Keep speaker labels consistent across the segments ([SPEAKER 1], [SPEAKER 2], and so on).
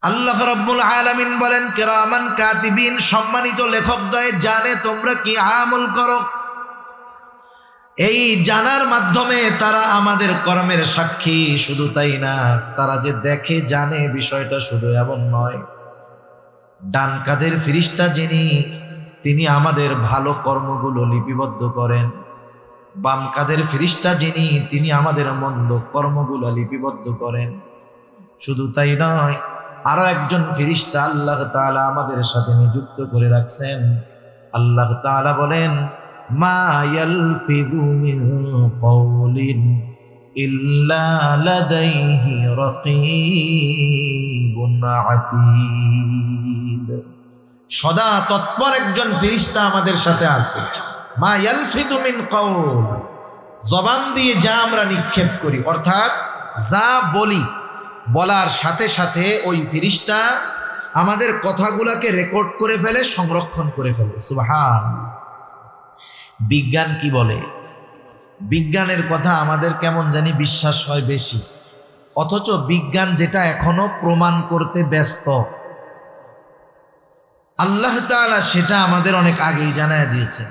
[SPEAKER 1] আল্লাহ রাব্বুল আলামিন বলেন কিরামান কাতিবিন, সম্মানিত লেখকদ্বয় জানে তোমরা কি আমল করো। এই জানার মাধ্যমে তারা আমাদের কর্মের সাক্ষী। শুধু তাই না, তারা যে দেখে জানে বিষয়টা শুধু এমন নয়। ডান কাঁধের ফেরেশতা যিনি, তিনি আমাদের ভালো কর্মগুলো লিপিবদ্ধ করেন। বাম কাঁধের ফেরেশতা যিনি, তিনি আমাদের মন্দ কর্মগুলো লিপিবদ্ধ করেন। শুধু তাই নয়, আরো একজন ফেরেশতা আল্লাহ তাআলা আমাদের সাথে নিযুক্ত করে রাখছেন। আল্লাহ তাআলা বলেন মা ইয়ালফিযু মিন কাওলিন ইল্লা লাদাইহি রাকীবুন আতীদ। সদা তৎপর একজন ফেরেশতা আমাদের সাথে আছে। মা ইয়ালফিযু মিন কাওল, জবান দিয়ে যা আমরা নিক্ষেপ করি, অর্থাৎ যা বলি, বলার সাথে সাথে ওই ফেরেশতা আমাদের কথাগুলোকে রেকর্ড করে ফেলে, সংরক্ষণ করে ফেলে। সুবহানাল্লাহ। বিজ্ঞান কি বলে? বিজ্ঞানের কথা আমাদের কেমন জানি বিশ্বাস হয় বেশি, অথচ বিজ্ঞান যেটা এখনো প্রমাণ করতে ব্যস্ত, আল্লাহ তাআলা সেটা আমাদের অনেক আগেই জানায় দিয়েছেন।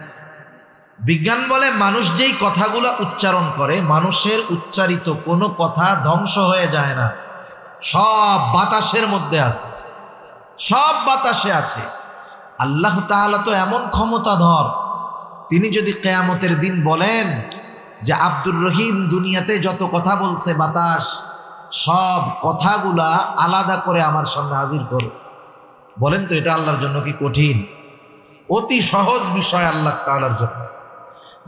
[SPEAKER 1] বিজ্ঞান বলে মানুষ যেই কথাগুলো উচ্চারণ করে, মানুষের উচ্চারিত কোনো কথা ধ্বংস হয়ে যায় না, সব বাতাসের মধ্যে আছে, সব বাতাসে আছে। আল্লাহ তাআলা তো এমন ক্ষমতাধর, তিনি যদি কিয়ামতের দিন বলেন যে আব্দুর রহিম দুনিয়াতে যত কথা বলছে বাতাস, সব কথাগুলা আলাদা করে আমার সামনে হাজির করো, বলেন তো এটা আল্লাহর জন্য কি কঠিন? অতি সহজ বিষয় আল্লাহ তাআলার জন্য।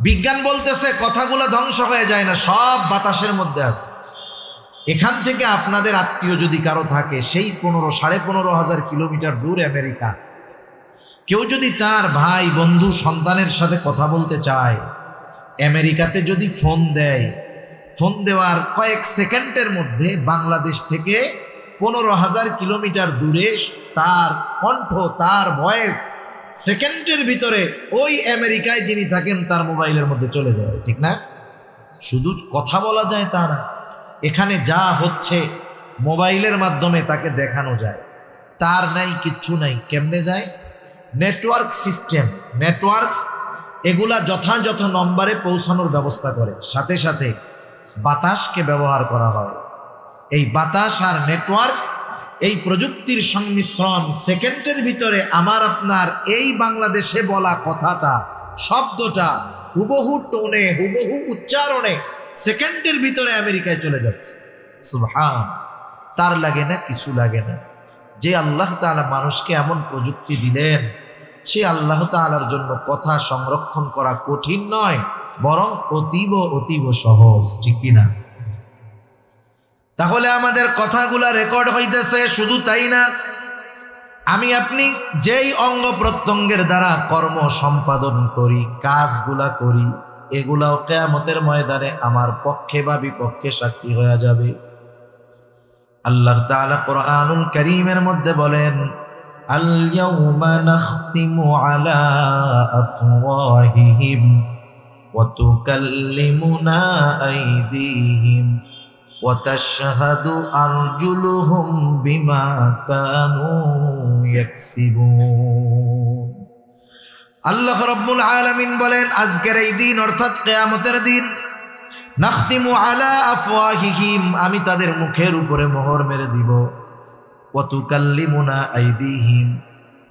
[SPEAKER 1] বিজ্ঞান বলতেছে কথাগুলো ধ্বংস হয়ে যায় না, সব বাতাসের মধ্যে আছে। এখান থেকে আপনাদের আত্মীয় যদি কারো থাকে, সেই 15,500 কিলোমিটার দূর আমেরিকা, কেউ যদি তার ভাই বন্ধু সন্তানের সাথে কথা বলতে চায়, আমেরিকাতে যদি ফোন দেয়, ফোন দেওয়ার কয়েক সেকেন্ডের মধ্যে বাংলাদেশ থেকে 15,000 কিলোমিটার দূরে তার কণ্ঠ, তার ভয়েস সেকেন্ডের ভিতরে ওই আমেরিকায় যিনি থাকেন তার মোবাইলের মধ্যে চলে যায়, ঠিক না? শুধু কথা বলা যায় তা না, এখানে যা হচ্ছে মোবাইলের মাধ্যমে তাকে দেখানো যায়। তার নাই, কিচ্ছু নাই, কেমনে যায়? নেটওয়ার্ক সিস্টেম, নেটওয়ার্ক এগুলা যথাযথ নম্বরে পৌঁছানোর ব্যবস্থা করে। সাথে সাথে বাতাসকে ব্যবহার করা হয়। এই বাতাস আর নেটওয়ার্ক, এই প্রযুক্তির সংমিশ্রণ সেকেন্ডের ভিতরে আমার আপনার এই বাংলাদেশে বলা কথাটা, শব্দটা হুবহু টোনে, হুবহু উচ্চারণে সেকেন্ডের ভিতরে আমেরিকায় চলে যাচ্ছে। সুবহান। তার লাগে না, কিছু লাগে না। যে আল্লাহ তাআলা মানুষকে এমন প্রযুক্তি দিলেন, সে আল্লাহ তাআলার জন্য কথা সংরক্ষণ করা কঠিন নয়, বরং অতীব অতীব সহজ, ঠিক কিনা? তাহলে আমাদের কথাগুলা রেকর্ড হইতেছে। শুধু তাই না, আমি আপনি যেই অঙ্গ প্রত্যঙ্গের দ্বারা কর্ম সম্পাদন করি, কাজগুলা করি, এগুলাও কিয়ামতের ময়দানে আমার পক্ষে বা বিপক্ষে সাক্ষী হয়ে যাবে। আল্লাহ তাআলা কোরআনুল কারীমের মধ্যে বলেন আল ইয়াউমা নাখতিমু আলা আফওয়াহিহিম ওয়া তুকাল্লিমুনা আইদিহিম ওয়া তাশহাদু আরজুলুহুম বিমা কানু ইয়াকসিবুন। আল্লাহ রাব্বুল আলামিন বলেন আজকের এই দিন, অর্থাৎ কিয়ামতের দিন, নাখতিমু আলা আফওয়াহিহিম, আমি তাদের মুখের উপরে মোহর মেরে দিব। ওয়া তুকাল্লিমুনা আইদিহিম,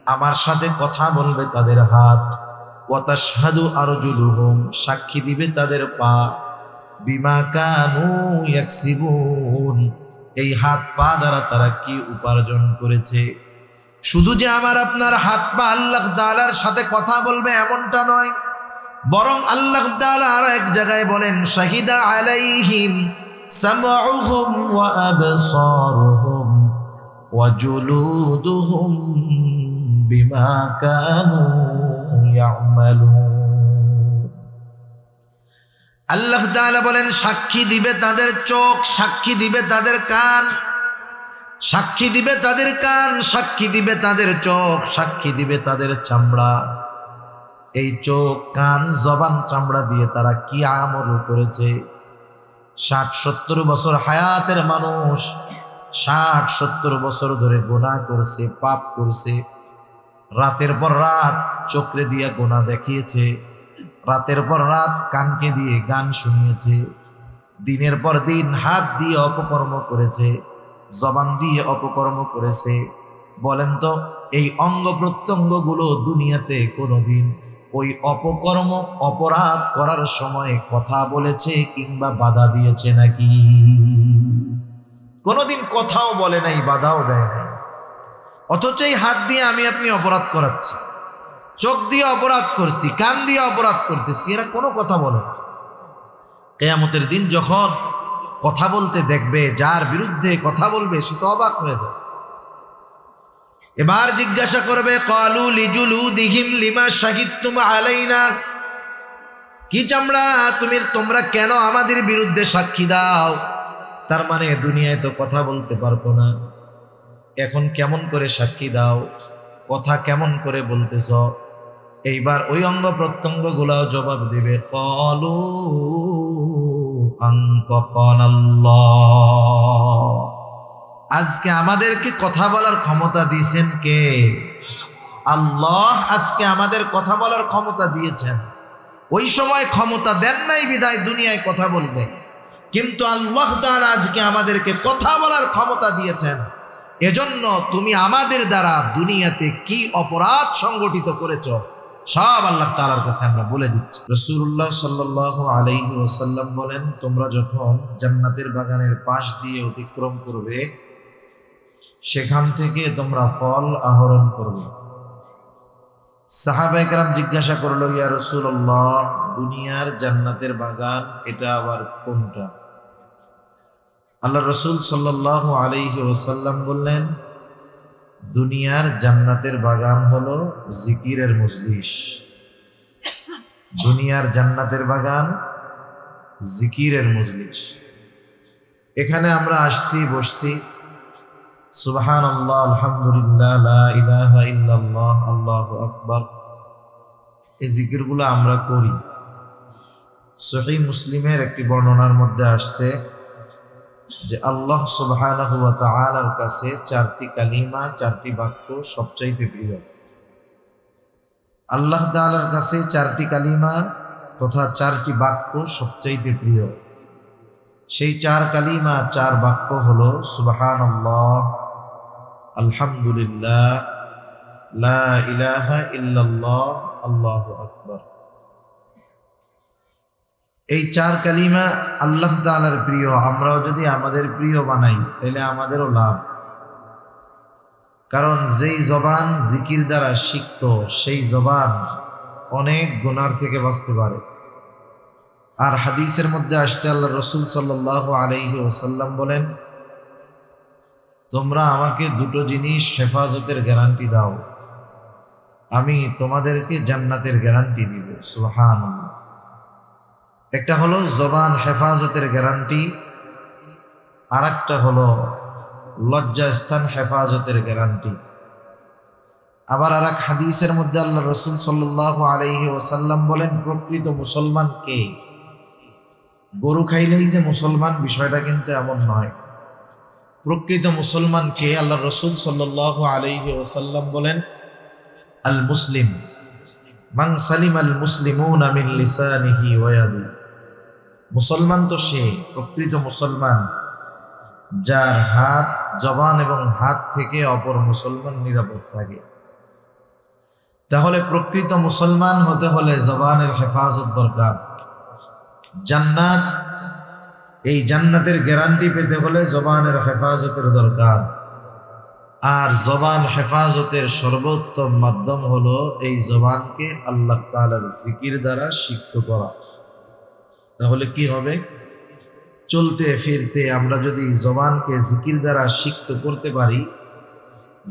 [SPEAKER 1] আমার সাথে কথা বলবে তাদের হাত। ওয়া তাশহাদু আরজুলুহুম, সাক্ষী দিবে তাদের পা। বিমা কানু ইয়াকসিবুন, এই হাত পা দ্বারা তারা কি উপার্জন করেছে। শুধু যে আমার আপনার হাত পা আল্লাহ তাআলার সাথে কথা বলবে এমনটা নয়, বরং আল্লাহ তাআলা আরো এক জায়গায় বলেন শাহিদা আলাইহিম সামউহুম ওয়া আবসারুহুম ওয়া জুলুদুহুম বিমা কানু ইয়ামালুন। আল্লাহ তাআলা বলেন সাক্ষী দিবে তাদের চোখ, সাক্ষী দিবে তাদের কান, সাক্ষী দিবে তাদের কান, সাক্ষী দিবে তাদের চোখ, সাক্ষী দিবে তাদের চামড়া। এই চোখ, কান, জবান, চামড়া দিয়ে তারা কি আমল করেছে। 60-70 বছর হায়াতের মানুষ 60-70 বছর ধরে গুনাহ করছে, পাপ করছে, রাতের পর রাত চোখে দিয়া গুনাহ দেখিয়েছে, রাতের পর রাত কানকে দিয়ে গান শুনিয়েছে, দিনের পর দিন হাত দিয়ে অপকর্ম করেছে, জবান দিয়ে অপকর্ম করেছে। বলেন তো এই অঙ্গ প্রত্যঙ্গগুলো দুনিয়াতে কোনোদিন ওই অপকর্ম অপরাধ করার সময় কথা বলেছে কিংবা বাধা দিয়েছে নাকি? কোনোদিন কথাও বলে নাই, বাধাও দেয় নাই। অথচ এই হাত দিয়ে আমি আপনি অপরাধ করাচ্ছি, চোখ দিয়ে অপরাধ করছি, কান দিয়ে অপরাধ করতেছি, এরা কোনো কথা বলে না। কিয়ামতের দিন যখন কথা বলতে দেখবে, যার বিরুদ্ধে কথা বলবে সে তো অবাক হয়ে যাবে। এবার জিজ্ঞাসা করবে, ক্বালু লিজুলুদিহিম লিমা শাহিদতুম আলাইনা, কি চামড়া তোমরা কেন আমাদের বিরুদ্ধে সাক্ষী দাও? তার মানে দুনিয়ায় তো কথা বলতে পারতো না, এখন কেমন করে সাক্ষী দাও, কথা কেমন করে বলতেছ? এইবার ওই অঙ্গ প্রত্যঙ্গ গুলাও জবাব দিবে, ক্বালু আনতাকানাল্লাহ, আজকে আমাদেরকে কথা বলার ক্ষমতা দিয়েছেন কে? আল্লাহ আজকে আমাদের কথা বলার ক্ষমতা দিয়েছেন। ওই সময় ক্ষমতা দেন নাই বিধায় দুনিয়ায় কথা বলবে, কিন্তু আল্লাহ তাআলা আজকে আমাদেরকে কথা বলার ক্ষমতা দিয়েছেন। এজন্য তুমি আমাদের দ্বারা দুনিয়াতে কি অপরাধ সংগঠিত করেছো সব আল্লাহ তাআলার কাছে আমরা বলে দিচ্ছি। রাসূলুল্লাহ সাল্লাল্লাহু আলাইহি ওয়াসাল্লাম বলেন, তোমরা যখন জান্নাতের বাগানের পাশ দিয়ে অতিক্রম করবে, সেখান থেকে তোমরা ফল আহরণ করবে। সাহাবায়ে কেরাম জিজ্ঞাসা করলো, ইয়া রাসূলুল্লাহ, দুনিয়ার জান্নাতের বাগান এটা আবার কোনটা? আল্লাহ রাসূল সাল্লাল্লাহু আলাইহি ওয়াসাল্লাম বললেন, দুনিয়ার জান্নাতের বাগান হলো জিকিরের মজলিস। দুনিয়ার জান্নাতের বাগান জিকিরের মজলিস। এখানে আমরা আসছি, বসছি, সুবহানাল্লাহ, আলহামদুলিল্লাহ, লা ইলাহা ইল্লাল্লাহ, আল্লাহু আকবার, এই জিকিরগুলো আমরা করি। সহিহ মুসলিমের একটি বর্ণনার মধ্যে আসছে যে আল্লাহ সুবহানাহু ওয়া তাআলার কাছে 4টি কালিমা, 4টি বাক্য সবচাইতে প্রিয়। আল্লাহ তাআলার কাছে 4টি কালিমা তথা 4টি বাক্য সবচাইতে প্রিয়। সেই 4 কালিমা, 4 বাক্য হলো সুবহানাল্লাহ, আলহামদুলিল্লাহ, লা ইলাহা ইল্লাল্লাহ, আল্লাহু আকবার। এই 4 কালিমা আল্লাহ তাআলার প্রিয়। আমরাও যদি আমাদের প্রিয় বানাই তাহলে আমাদেরও লাভ। কারণ যেই জবান জিকির দ্বারা শিখত সেই জবান অনেক গুনার থেকে বাঁচতে পারে। আর হাদিসের মধ্যে আসছে, আল্লাহ রাসূল সাল্লাল্লাহু আলাইহি ওয়াসাল্লাম বলেন, তোমরা আমাকে 2টো জিনিস হেফাজতের গ্যারান্টি দাও, আমি তোমাদেরকে জান্নাতের গ্যারান্টি দিব। সুবহানাল্লাহ। একটা হলো জবান হেফাজতের গ্যারান্টি, আর একটা হলো লজ্জাস্থান হেফাজতের গ্যারান্টি। আবার আর এক হাদিসের মধ্যে আল্লাহ রাসূল সাল্লাল্লাহু আলাইহি ওয়াসাল্লাম বলেন, প্রকৃত মুসলমান কে? গরু খাইলেই যে মুসলমান বিষয়টা কিন্তু এমন নয়। প্রকৃত মুসলমান কে? আল্লাহ রাসূল সাল্লাল্লাহু আলাইহি ওয়াসাল্লাম বলেন, আল মুসলিম মান সালিমাল মুসলিমুনা মিন লিসানিহি ওয়া ইয়াদিহি। মুসলমান তো সে, প্রকৃত মুসলমান যার হাত, জবান এবং হাত থেকে অপর মুসলমান নিরাপদ থাকে। তাহলে প্রকৃত মুসলমান হতে হলে জবানের হেফাজত দরকার। জান্নাত, এই জান্নাতের গ্যারান্টি পেতে হলে জবানের হেফাজতের দরকার। আর জবান হেফাজতের সর্বোত্তম মাধ্যম হলো এই জবানকে আল্লাহ তাআলার জিকির দ্বারা সিক্ত করা। তাহলে কি হবে? চলতে ফিরতে আমরা যদি জবানকে জিকির দ্বারা সিক্ত করতে পারি,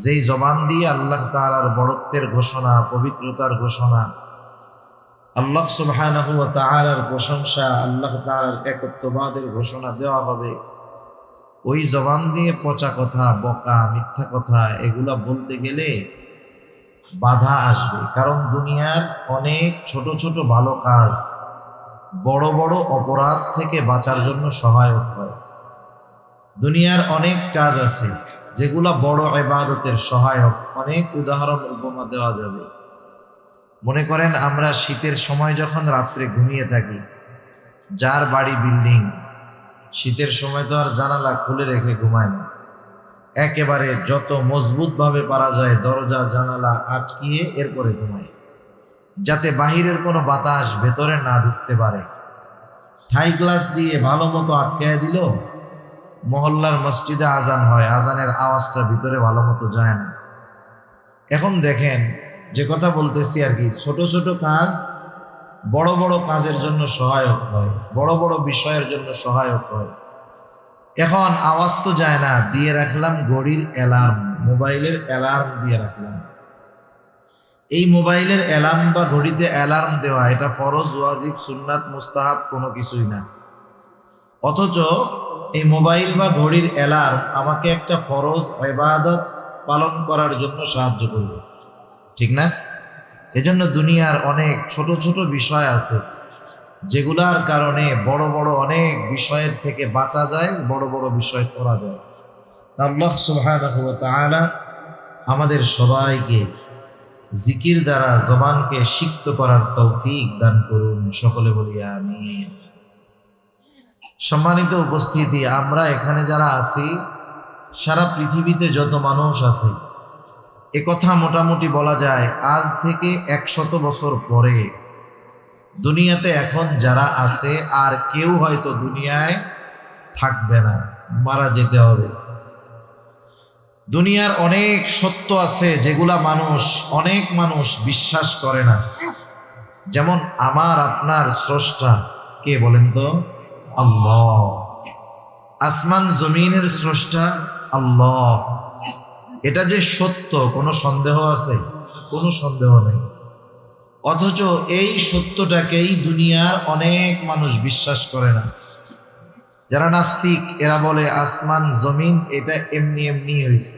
[SPEAKER 1] যেই জবান দিয়ে আল্লাহ তাআলার বড়ত্বের ঘোষণা, পবিত্রতার ঘোষণা, আল্লাহ সুবহানাহু ওয়া তাআলার প্রশংসা, আল্লাহ তাআলার একত্ববাদের ঘোষণা দেওয়া হবে, ওই জবান দিয়ে পচা কথা, বকা, মিথ্যা কথা এগুলা বলতে গেলে বাধা আসবে। কারণ দুনিয়ার অনেক ছোট ছোট ভালো কাজ বড় বড় অপরাধ থেকে বাঁচার জন্য সহায়ক হয়। দুনিয়ার অনেক কাজ আছে যেগুলা বড় ইবাদতের সহায়ক। অনেক উদাহরণ উপমা দেওয়া যাবে। মনে করেন আমরা শীতের সময় যখন রাত্রে ঘুমিয়ে থাকি, যার বাড়ি বিল্ডিং, শীতের সময় তো আর জানালা খুলে রেখে ঘুমায় না, একেবারে যত মজবুত ভাবে পারা যায় দরজা জানালা আটকিয়ে এরপরে ঘুমায়, যাতে বাহিরের কোনো বাতাস ভেতরে না ঢুকতে পারে। থাই গ্লাস দিয়ে ভালো মতো আটকায় দিল, মহল্লার মসজিদে আজান হয়, আজানের আওয়াজটা ভিতরে ভালো মতো যায় না। এখন দেখেন যে কথা বলতেছি আর কি, ছোট ছোট কাজ বড় বড় কাজের জন্য সহায়ক হয়, বড় বড় বিষয়ের জন্য সহায়ক হয়। এখন আওয়াজ তো যায় না, দিয়ে রাখলাম ঘড়ির অ্যালার্ম, মোবাইলের অ্যালার্ম দিয়ে রাখলাম। এই মোবাইলের অ্যালার্ম বা ঘড়িতে অ্যালার্ম দেওয়া এটা ফরজ, ওয়াজিব, সুন্নাত, মুস্তাহাব কোনো কিছুই না। অথচ এই মোবাইল বা ঘড়ির অ্যালার্ম আমাকে একটা ফরজ ইবাদত পালন করার জন্য সাহায্য করবে, ঠিক না? এজন্য দুনিয়ার অনেক ছোট ছোট বিষয় আছে যেগুলার কারণে বড় বড় অনেক বিষয়ের থেকে বাঁচা যায়, বড় বড় বিষয় করা যায়। আল্লাহ সুবহানাহু ওয়া তাআলা আমাদের সবাইকে জিকির দ্বারা জবানকে সিক্ত করার তৌফিক দান করুন, সকলে বলি আমিন। সম্মানিত উপস্থিতি, আমরা এখানে যারা আছি, সারা পৃথিবীতে যত মানুষ আছে, একথা মোটামুটি বলা যায় আজ থেকে 100 বছর পরে দুনিয়াতে এখন যারা আছে আর কেউ হয়তো দুনিয়ায় থাকবে না, মারা যেতে হবে। দুনিয়ার অনেক সত্য আছে যেগুলা অনেক মানুষ বিশ্বাস করে না। যেমন আমার আপনার স্রষ্টা কে বলেন তো? আল্লাহ। আসমান জমিনের স্রষ্টা আল্লাহ। এটা যে সত্য কোনো সন্দেহ আছে? কোনো সন্দেহ নেই। অথচ এই সত্যটাকেই দুনিয়ার অনেক মানুষ বিশ্বাস করে না। যারা নাস্তিক এরা বলে আসমান জমিন এটা এমনি এমনি হয়েছে,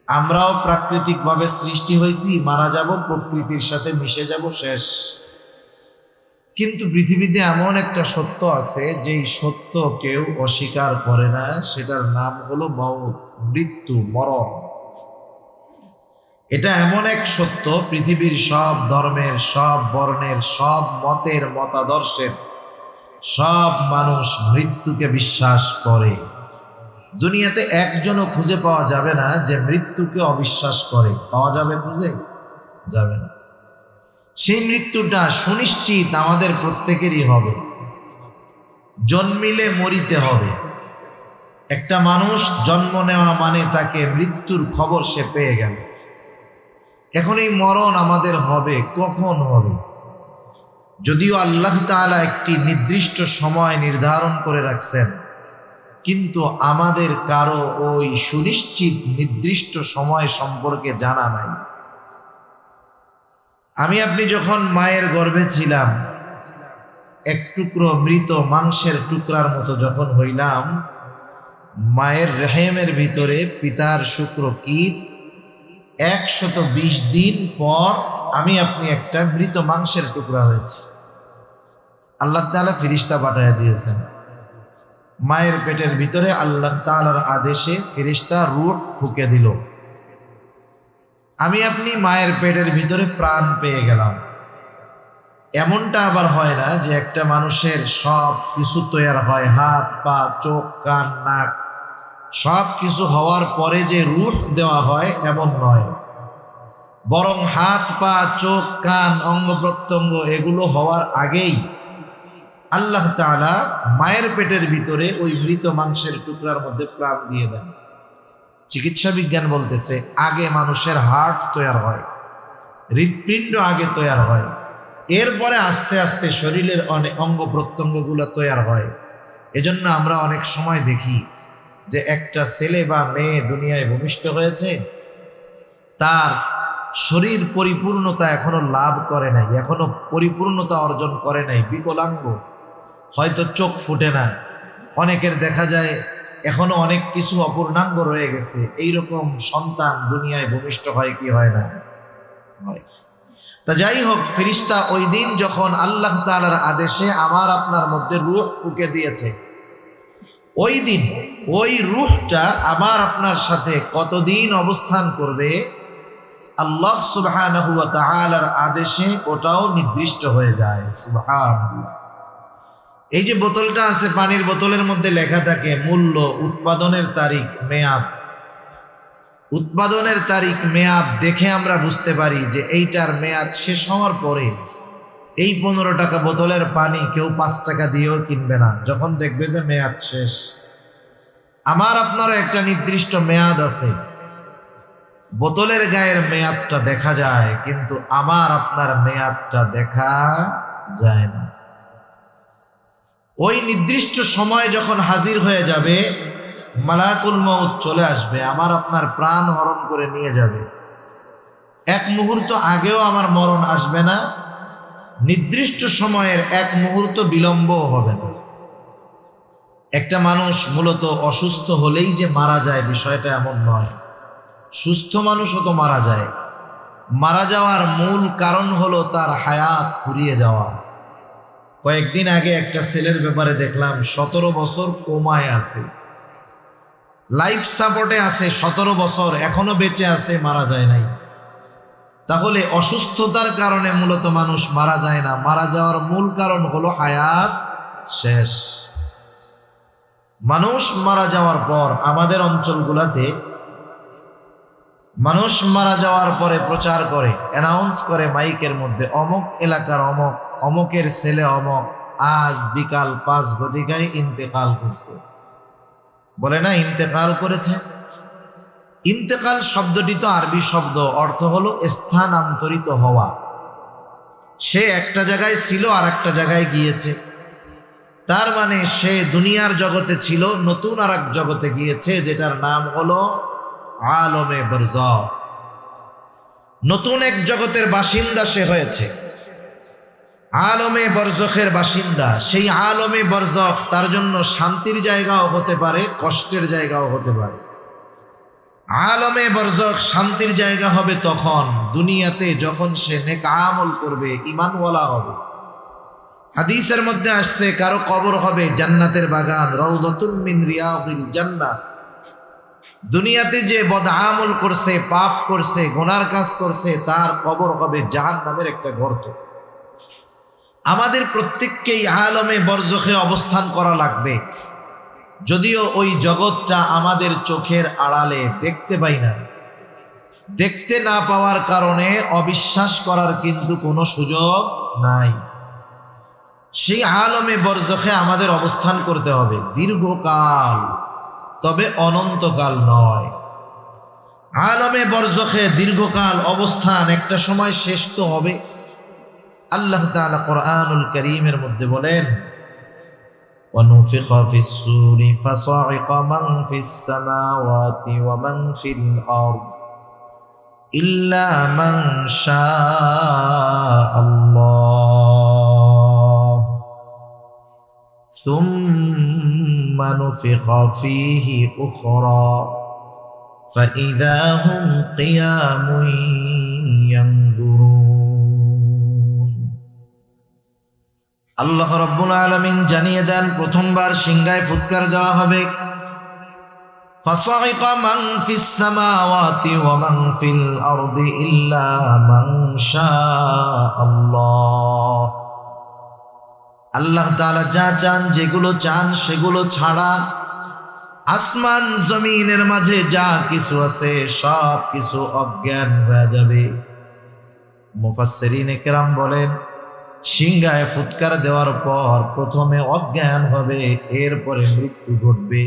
[SPEAKER 1] আমরাও প্রাকৃতিকভাবে সৃষ্টি হয়েছি, মারা যাব, প্রকৃতির সাথে মিশে যাব, শেষ। কিন্তু পৃথিবীতে এমন একটা সত্য আছে যেই সত্য কেউ অস্বীকার করে না, সেটার নাম হলো মওত, মৃত্যু, মরণ। এটা এমন এক সত্য, পৃথিবীর সব ধর্মের, সব বর্ণের, সব মতের, মতাদর্শের সব মানুষ মৃত্যুকে বিশ্বাস করে। দুনিয়াতে একজনও খুঁজে পাওয়া যাবে না যে মৃত্যুকে অবিশ্বাস করে। পাওয়া যাবে? খুঁজে যাবে না। সেই মৃত্যুটা সুনিশ্চিত আমাদের প্রত্যেকেরই হবে। জন্মিলে মরিতে হবে। একটা মানুষ জন্ম নেওয়া মানে তাকে মৃত্যুর খবর সে পেয়ে গেল। এখন এই মরণ আমাদের হবে, কখন হবে? যদিও আল্লাহ তাআলা একটি নির্দিষ্ট সময় নির্ধারণ করে রাখছেন, কিন্তু আমাদের কারো ওই সুনিশ্চিত নির্দিষ্ট সময় সম্পর্কে জানা নাই। আমি আপনি যখন মায়ের গর্ভে ছিলাম, এক টুকরো মৃত মাংসের টুকরার মতো যখন হইলাম, মায়ের রেহেমের ভিতরে পিতার শুক্রকীট 120 দিন পর আমি আপনি একটা মৃত মাংসের টুকরা হয়েছে। আল্লাহ তাআলা ফেরেশতা পাঠিয়ে দিয়েছেন। মায়ের পেটের ভিতরে আল্লাহ তাআলার আদেশে ফেরেশতা রূহ ফুঁকে দিল। আমি আপনি মায়ের পেটের ভিতরে প্রাণ পেয়ে গেলাম। এমনটা আবার হয় না যে একটা মানুষের সব কিছু তৈরি হয়, হাত পা চোখ কান নাক সব কিছু হওয়ার পরে যে রূহ দেওয়া হয়, এমন নয়। বরং হাত পা চোখ কান অঙ্গ প্রত্যঙ্গ এগুলো হওয়ার আগেই আল্লাহ তাআলা মায়ের পেটের ভিতরে ওই মৃত মাংসের টুকরার মধ্যে প্রাণ দিয়ে দেন। চিকিৎসা বিজ্ঞান বলতেছে আগে মানুষের হার্ট তৈরি হয়, হৃৎপিণ্ড আগে তৈরি হয়, এরপরে আস্তে আস্তে শরীরের অনেক অঙ্গ প্রত্যঙ্গগুলো তৈরি হয়। এজন্য আমরা অনেক সময় দেখি যে একটা ছেলে বা মেয়ে দুনিয়ায় ভূমিষ্ঠ হয়েছে, তার শরীর পরিপূর্ণতা এখনো লাভ করে নাই, এখনো পরিপূর্ণতা অর্জন করে নাই, বিকলাঙ্গ, হয়তো চোখ ফুটে না, অনেকের দেখা যায় এখনো অনেক কিছু অপূর্ণাঙ্গ রয়ে গেছে। এইরকম সন্তান দুনিয়ায় ভূমিষ্ঠ হয় কি হয় না? হয়। তা যাই হোক, ফেরেশতা ওই দিন যখন আল্লাহ তাআলার আদেশে আমার আপনার মধ্যে রূহ ফুঁকে দিয়েছে, ওই দিন ওই রূহটা আমার আপনার সাথে কতদিন অবস্থান করবে আল্লাহ সুবহানাহু ওয়া তাআলার আদেশে ওটাও নির্দিষ্ট হয়ে যায়। সুবহানাল্লাহ। এই যে বোতলটা আছে, পানির বোতলের মধ্যে লেখা থাকে মূল্য, উৎপাদনের তারিখ, মেয়াদ। উৎপাদনের তারিখ, মেয়াদ দেখে আমরা বুঝতে পারি যে এইটার মেয়াদ শেষ হওয়ার পরে এই 15 টাকা বোতলের পানি কেউ 5 টাকা দিয়েও কিনবে না, যখন দেখবে যে মেয়াদ শেষ। আমার আপনারও একটা নির্দিষ্ট মেয়াদ আছে। বোতলের গায়ের মেয়াদটা দেখা যায়, কিন্তু আমার আপনার মেয়াদটা দেখা যায় না। ওই নির্দিষ্ট সময় যখন হাজির হয়ে যাবে, মালাকুল মউত চলে আসবে, আমার আপনার প্রাণ হরণ করে নিয়ে যাবে। এক মুহূর্ত আগেও আমার মরণ আসবে না, নির্দিষ্ট সময়ের এক মুহূর্ত বিলম্বও হবে না। একটা মানুষ মূলত অসুস্থ হলেই যে মারা যায় বিষয়টা এমন নয়। সুস্থ মানুষও তো মারা যায়। মারা যাওয়ার মূল কারণ হলো তার হায়াত ফুরিয়ে যাওয়া। কয়েকদিন আগে একটা ছেলের ব্যাপারে দেখলাম, 17 বছর কোমায় আছে, লাইফ সাপোর্টে আছে, 17 বছর এখনো বেঁচে আছে, মারা যায় নাই। তাহলে অসুস্থতার কারণে মূলত মানুষ মারা যায় না, মারা যাওয়ার মূল কারণ হলো হায়াত শেষ। মানুষ মারা যাওয়ার পর আমাদের অঞ্চলগুলোতে মানুষ মারা যাওয়ার পরে প্রচার করে, অ্যানাউন্স করে মাইকের মধ্যে, অমুক এলাকার অমুক, অমুকের ছেলে অমুক আজ বিকাল 5 ঘটিকায় ইন্তেকাল করছে। বলে না ইন্তেকাল করেছে। ইন্তেকাল শব্দটি তো আরবি শব্দ, অর্থ হলো স্থানান্তরিত হওয়া। সে একটা জায়গায় ছিল আর একটা জায়গায় গিয়েছে, তার মানে সে দুনিয়ার জগতে ছিল, নতুন আর এক জগতে গিয়েছে, যেটার নাম হলো আলমে বরজখ। নতুন এক জগতের বাসিন্দা সে হয়েছে, আলমে বরজখের বাসিন্দা। সেই আলমে বরজখ তার জন্য শান্তির জায়গাও হতে পারে, কষ্টের জায়গাও হতে পারে। আলমে বরজখ শান্তির জায়গা হবে তখন দুনিয়াতে যখন সে নেক আমল করবে, ঈমানওয়ালা হবে। হাদিসের মধ্যে আসছে কারো কবর হবে জান্নাতের বাগান, রাউযাতুম মিন রিয়াদিল জান্নাহ। দুনিয়াতে যে বদ আমল করছে, পাপ করছে, গুনার কাজ করছে, তার কবর হবে জাহান্নামের একটা গর্ত। আমাদের প্রত্যেককেই আলমে বরজখে অবস্থান করা লাগবে, যদিও ওই জগৎটা আমাদের চোখের আড়ালে দেখতে পাই না। দেখতে না পাওয়ার কারণে অবিশ্বাস করার কিন্তু কোনো সুযোগ নাই। সেই আলমে বরজখে আমাদের অবস্থান করতে হবে দীর্ঘকাল, তবে অনন্তকাল নয়। আলমে বরজখে দীর্ঘকাল অবস্থান, একটা সময় শেষ তো হবে। আল্লাহ তাআলা কোরআনুল কারীমের মধ্যে বলেন, وَنُفِخَ فِي الصُّورِ فَصَعِقَ مَنْ فِي السَّمَاوَاتِ وَمَنْ فِي الْأَرْضِ إِلَّا مَنْ شَاءَ اللَّهُ ثُمَّ نُفِخَ فِيهِ أُخْرَى فَإِذَا هُمْ قِيَامٌ يَنْظُرُونَ। আল্লাহ রাব্বুল আলামিন জানিয়ে দেন, প্রথমবার সিংহায় ফুৎকার দেওয়া হবে। ফাসাইকা মান ফিস সামাওয়াতি ওয়া মান ফিল আরদি ইল্লা মান শাআল্লাহ। আল্লাহ তাআলা যা চান, যেগুলো চান সেগুলো ছাড়া আসমান জমিনের মাঝে যা কিছু আছে সব কিছু অজ্ঞান হয়ে যাবে। মুফাসসিরিনে কেরাম বলেন, সিংহায় ফুৎকার দেওয়ার পর প্রথমে অজ্ঞান হবে, এরপরে মৃত্যু ঘটবে।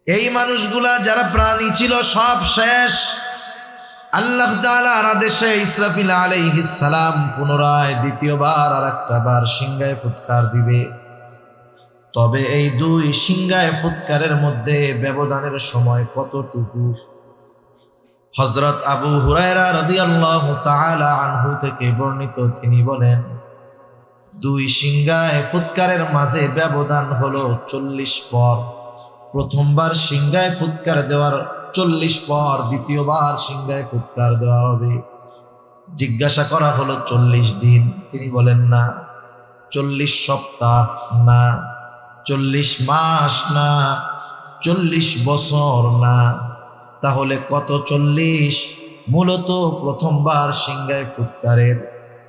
[SPEAKER 1] এই মানুষগুলা যারা প্রাণী ছিল সব শেষ। আল্লাহ তাআলার আদেশে ইসরাফিল আলাইহিস সালাম পুনরায় দ্বিতীয়বার আর একটা বার সিংহায় ফুৎকার দিবে। তবে এই দুই সিংহায় ফুৎকারের মধ্যে ব্যবধানের সময় কতটুকু? হযরত আবু হুরায়রা রাদিয়াল্লাহু তাআলা আনহু থেকে বর্ণিত, তিনি বলেন, দুই সিংহায় ফুৎকারের মাঝে ব্যবধান হলো 40 পর। প্রথমবার সিংহায় ফুৎকার দেওয়ার 40 পর দ্বিতীয়বার সিংহায় ফুৎকার দেওয়া হবে। জিজ্ঞাসা করা হলো 40 দিন, তিনি বলেন না। 40 সপ্তাহ না, 40 মাস না, 40 বছর না, তাহলে কত 40? মূলত প্রথমবার সিংহায় ফুৎকারের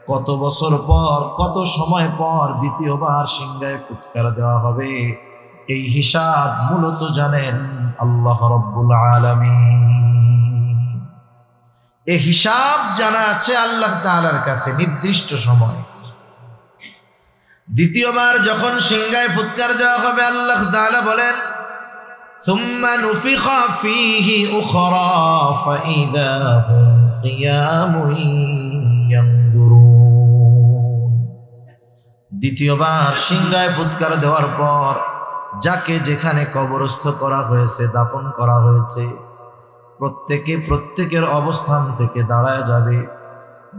[SPEAKER 1] কত বছর পর, কত সময় পর দ্বিতীয়বার সিংহায় ফুৎকার দেওয়া হবে, এই হিসাব মূলত জানেন আল্লাহ রাব্বুল আলামিন। এই হিসাব জানা আছে আল্লাহ তাআলার কাছে নির্দিষ্ট সময়। দ্বিতীয়বার যখন সিংহায় ফুৎকার দেওয়া হবে, আল্লাহ তাআলা বলেন সুম্মা নুফিখা ফীহি উখরা ফাইদা হুম কিয়ামুন ইয়ানজুরুন। দ্বিতীয়বার সিংহায় ফুৎকার দেওয়ার পর যাকে যেখানে কবরস্থ করা হয়েছে, দাফন করা হয়েছে, প্রত্যেকের অবস্থান থেকে দাঁড়ায় যাবে,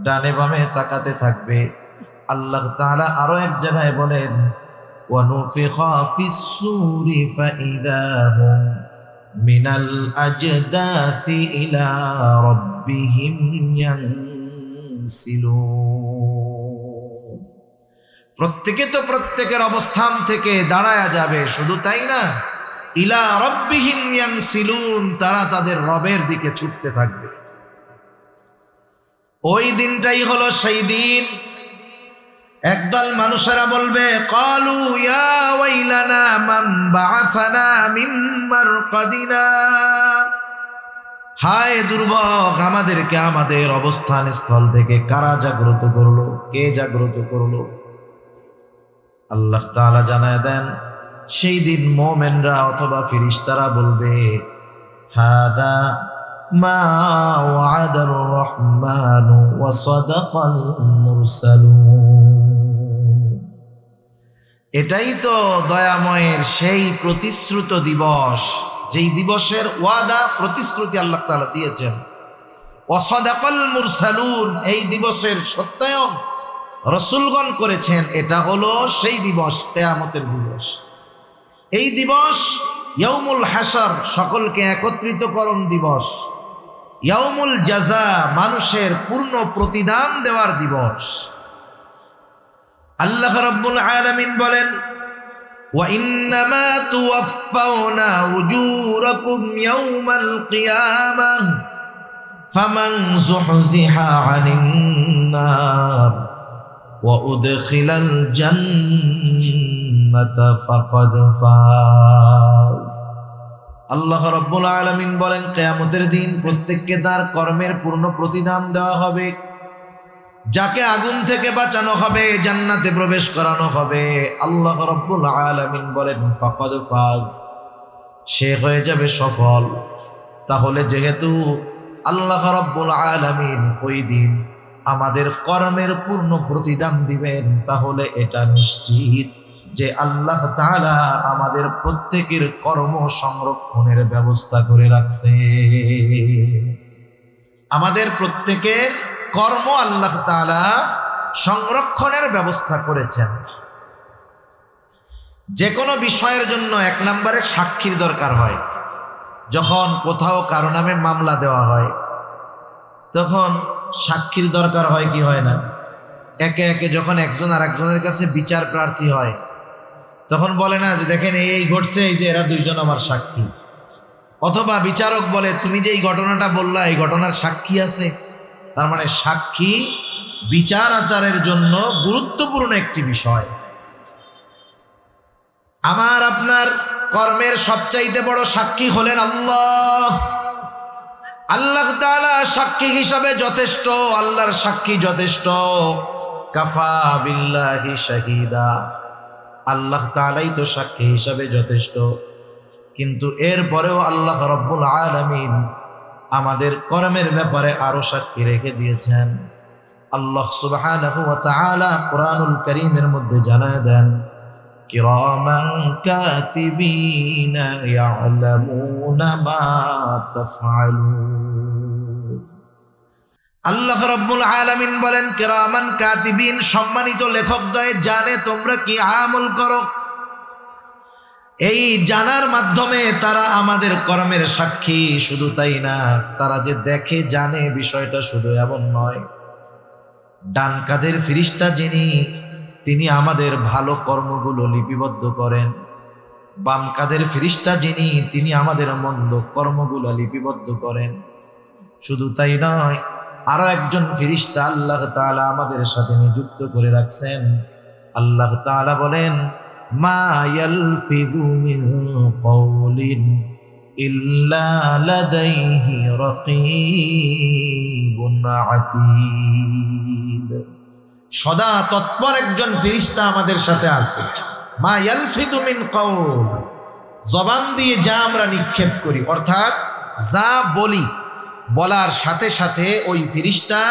[SPEAKER 1] ডানে বামে তাকাতে থাকবে। আল্লাহ তাআলা আরো এক জায়গায় বলেন ওয়া নুফিখা ফিস-সূরি ফাইদা হুম মিনাল আজদাসি ইলা রাব্বিহিম ইয়ানসিলুন। প্রত্যেকের অবস্থান থেকে দাঁড়ায়া যাবে, শুধু তাই না, ইলা রাব্বিহিম ইয়ানসিলুন, তারা তাদের রবের দিকে ছুটতে থাকবে। ওই দিনটাই হলো সেই দিন একদল মানুষেরা বলবে ক্বালু ইয়া ওয়াইলানা মান বাআসানা মিন মারকাদিনা, হায় দুর্ভোগ আমাদেরকে আমাদের অবস্থান স্থল থেকে কারা জাগ্রত করলো, কে জাগ্রত করলো? আল্লাহ তাআলা জানায় দেন সেই দিন মুমিনরা অথবা ফেরেশতারা বলবে হাদা মা ওয়াদার রহমানু ওয়া সাদাকাল মুরসালুন। এটাই তো দয়াময়ের সেই প্রতিশ্রুত দিবস, যেই দিবসের ওয়াদা প্রতিশ্রুতি আল্লাহ তাআলা দিয়েছেন। ওয়া সাদাকাল মুরসালুন, এই দিবসের সত্যায়ন রাসূলগণ করেছেন। এটা হলো সেই দিবস, কিয়ামতের দিবস। এই দিবস ইয়াউমুল হাসর, সকলকে একত্রিতকরণ দিবস। ইয়াউমুল জাযা, মানুষের পূর্ণ প্রতিদান দেওয়ার দিবস। আল্লাহ রাব্বুল আলামিন বলেন ওয়া ইন্নামা তুওয়াফাউনা উজুরাকুম ইয়াউমাল কিয়ামাহ ফামান যুহজিহা আনিন নার ওয়া উদখিলাল জান্নাতা ফাকাদ ফাজ। আল্লাহ রাব্বুল আলামিন বলেন কিয়ামতের দিন প্রত্যেককে তার কর্মের পূর্ণ প্রতিদান দেওয়া হবে। যাকে আগুন থেকে বাঁচানো হবে, জান্নাতে প্রবেশ করানো হবে, আল্লাহ রাব্বুল আলামিন বলেন ফাকাদ ফাজ, সে হয়ে যাবে সফল। তাহলে যেহেতু আল্লাহ রাব্বুল আলামিন ওই দিন আমাদের কর্মের পূর্ণ প্রতিদান দিবেন, তাহলে এটা নিশ্চিত যে আল্লাহ তাআলা আমাদের প্রত্যেকের কর্ম সংরক্ষণের ব্যবস্থা করে রাখছে। আমাদের প্রত্যেকের কর্ম আল্লাহ তাআলা সংরক্ষণের ব্যবস্থা করেছেন। যে কোনো বিষয়ের জন্য এক নম্বরে সাক্ষীর দরকার হয়। যখন কোথাও কারো নামে মামলা দেওয়া হয়, তখন সাক্ষীর দরকার হয় কি হয় না? একে একে যখন একজন আর একজনের কাছে বিচার প্রার্থী হয়, তখন বলে না যে দেখেন এই ঘটছে, এই যে এরা দুইজন আমার সাক্ষী। অথবা বিচারক বলে তুমি যে এই ঘটনাটা বললা, এই ঘটনার সাক্ষী আছে। তার মানে সাক্ষী বিচার আচারের জন্য গুরুত্বপূর্ণ একটি বিষয়। আমার আপনার কর্মের সবচাইতে বড় সাক্ষী হলেন আল্লাহ। আল্লাহ তাআলা সাক্ষী হিসাবে যথেষ্ট, আল্লাহর সাক্ষী যথেষ্ট। কাফা বিল্লাহি শাহিদা, আল্লাহ তাআলাই তো সাক্ষী হিসাবে যথেষ্ট। কিন্তু এরপরেও আল্লাহ রাব্বুল আলামিন আমাদের কর্মের ব্যাপারে আরো সাক্ষী রেখে দিয়েছেন। আল্লাহ সুবহানাহু ওয়া তাআলা কুরআনুল কারীমের মধ্যে জানায় দেন কিরামান কাতিবিনা ইয়ালামুনা মা তাফআলুন। আল্লাহ রাব্বুল আলামিন বলেন কিরামান কাতিবিন, সম্মানিত লেখকদ্বয় জানে তোমরা কি আমল করো। এই জানার মাধ্যমে তারা আমাদের কর্মের সাক্ষী। শুধু তাই না, তারা যে দেখে জানে বিষয়টা শুধু এমন নয়। ডান কাঁধের ফেরেশতা যিনি, তিনি আমাদের ভালো কর্মগুলো লিপিবদ্ধ করেন। বাম কাঁধের ফেরেশতা যিনি, তিনি আমাদের মন্দ কর্মগুলো লিপিবদ্ধ করেন। শুধু তাই নয়, আরো একজন ফেরেশতা আল্লাহ তাআলা আমাদের সাথে নিযুক্ত করে রাখছেন। আল্লাহ তাআলা বলেন, মা ইয়ালফিযু মিন কওলিন ইল্লা লাদাইহি রাকীবুন আতীদ। সদা তৎপর একজন ফেরেশতা আমাদের সাথে আছে। মা ইয়ালফিযু মিন কওল, জবান দিয়ে যা আমরা নিক্ষেপ করি, অর্থাৎ যা বলি, বলার সাথে সাথে ওই ফেরেশতা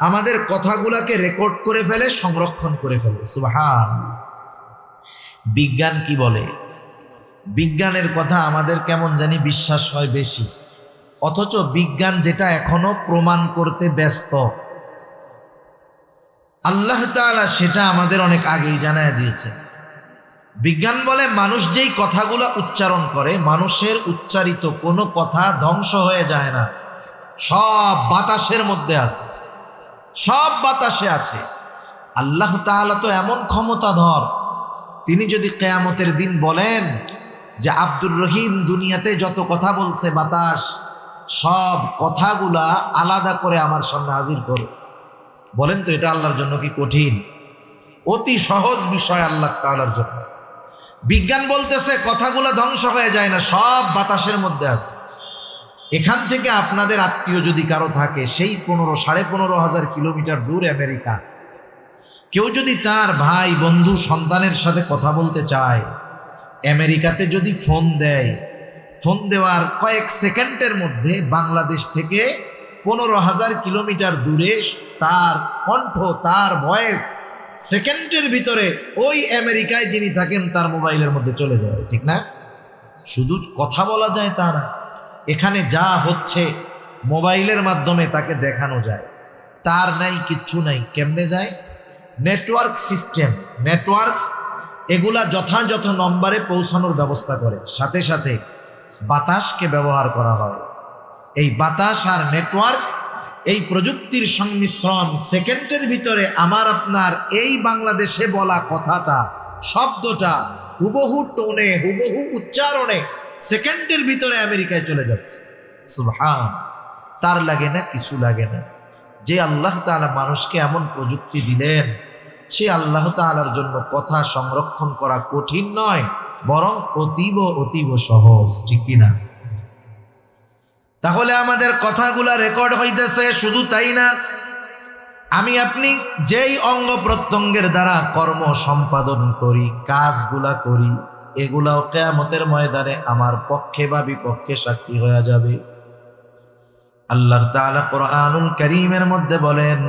[SPEAKER 1] আমাদের কথাগুলোকে রেকর্ড করে ফেলে, সংরক্ষণ করে ফেলে। সুবহানাল্লাহ। বিজ্ঞান কি বলে? বিজ্ঞানের কথা আমাদের কেমন জানি বিশ্বাস হয় বেশি, অথচ বিজ্ঞান যেটা এখনো প্রমাণ করতে ব্যস্ত, আল্লাহ তাআলা সেটা আমাদের অনেক আগেই জানায় দিয়েছে। বিজ্ঞান বলে মানুষ যেই কথাগুলো উচ্চারণ করে, মানুষের উচ্চারিত কোনো কথা ধ্বংস হয়ে যায় না, সব বাতাসের মধ্যে আছে, সব বাতাসে আছে। আল্লাহ তাআলা তো এমন ক্ষমতাধর, তিনি যদি কিয়ামতের দিন বলেন যে আব্দুর রহিম দুনিয়াতে যত কথা বলছে বাতাস, সব কথাগুলা আলাদা করে আমার সামনে হাজির করো, বলেন তো এটা আল্লাহর জন্য কি কঠিন? অতি সহজ বিষয় আল্লাহ তাআলার জন্য। বিজ্ঞান বলতেছে কথাগুলো ধ্বংস হয়ে যায় না, সব বাতাসের মধ্যে আছে। এখান থেকে আপনাদের আত্মীয় যদি কারো থাকে, সেই 15,500 কিলোমিটার দূর আমেরিকা, কেউ যদি তার ভাই বন্ধু সন্তানের সাথে কথা বলতে চায়, আমেরিকাতে যদি ফোন দেয়, ফোন দেওয়ার কয়েক সেকেন্ডের মধ্যে বাংলাদেশ থেকে 15,000 কিলোমিটার দূরে তার কণ্ঠ, তার ভয়েস সেকেন্ডের ভিতরে ওই আমেরিকায় যিনি থাকেন তার মোবাইলের মধ্যে চলে যায়, ঠিক না? শুধু কথা বলা যায় তা না, এখানে যা হচ্ছে মোবাইলের মাধ্যমে তাকে দেখানো যায়। তার নাই, কিচ্ছু নাই, কেমনে যায়? নেটওয়ার্ক সিস্টেম, নেটওয়ার্ক এগুলা যথাযথ নম্বরে পৌঁছানোর ব্যবস্থা করে, সাথে সাথে বাতাসকে ব্যবহার করা হয়। এই বাতাস আর নেটওয়ার্ক, এই প্রযুক্তির সংমিশ্রণ, সেকেন্ডের ভিতরে আমার আপনার এই বাংলাদেশে বলা কথাটা, শব্দটা হুবহু টোনে, হুবহু উচ্চারণে সেকেন্ডের ভিতরে আমেরিকায় চলে যাচ্ছে। সুবহান। তার লাগে না, কিছু লাগে না। যে আল্লাহ তাআলা মানুষকে এমন প্রযুক্তি দিলেন, সে আল্লাহ তাআলার জন্য কথা সংরক্ষণ করা কঠিন নয়, বরং অতীব অতীব সহজ, ঠিক কিনা? তাহলে আমাদের কথাগুলা রেকর্ড হইতেছে। শুধু তাই না, আমি আপনি যেই অঙ্গ প্রত্যঙ্গের দ্বারা কর্ম সম্পাদন করি, কাজগুলা করি, এগুলাও কিয়ামতের ময়দানে আমার পক্ষে বা বিপক্ষে সাক্ষী হয়ে যাবে। আল্লাহ তাআলা কোরআনুল কারীমের মধ্যে বলেন,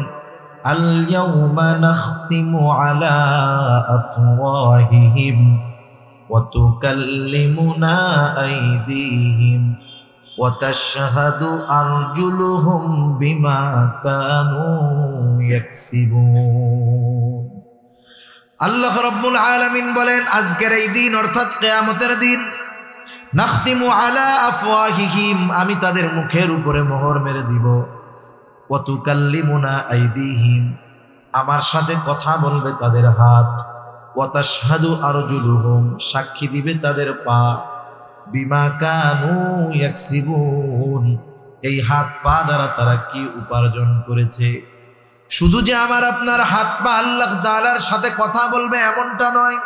[SPEAKER 1] আল ইয়াউমা নাখতিমু আলা আফওয়াহিহিম ওয়া তুকাল্লিমুনা আইদিহিম ওয়া তাশহাদু আরজুলুহুম বিমা কানু ইয়াকসিবুন। আল্লাহ রাব্বুল আলামিন বলেন, আজকের এই দিন অর্থাৎ কিয়ামতের দিন, নাখতিমু আলা আফওয়াহিহিম, আমি তাদের মুখের উপরে মোহর মেরে দিব, ওয়া তুকাল্লিমুনা আইদিহিম, আমার সাথে কথা বলবে তাদের হাত, ওয়া তাশহাদু আরজুলুহুম, সাক্ষী দিবে তাদের পা, বিমা কানু ইয়াকসিবুন, এই হাত পা দ্বারা তারা কি উপার্জন করেছে। শুধু যে আমার আপনার হাত পা আল্লাহ তাআলার সাথে কথা বলবে এমনটা নয়,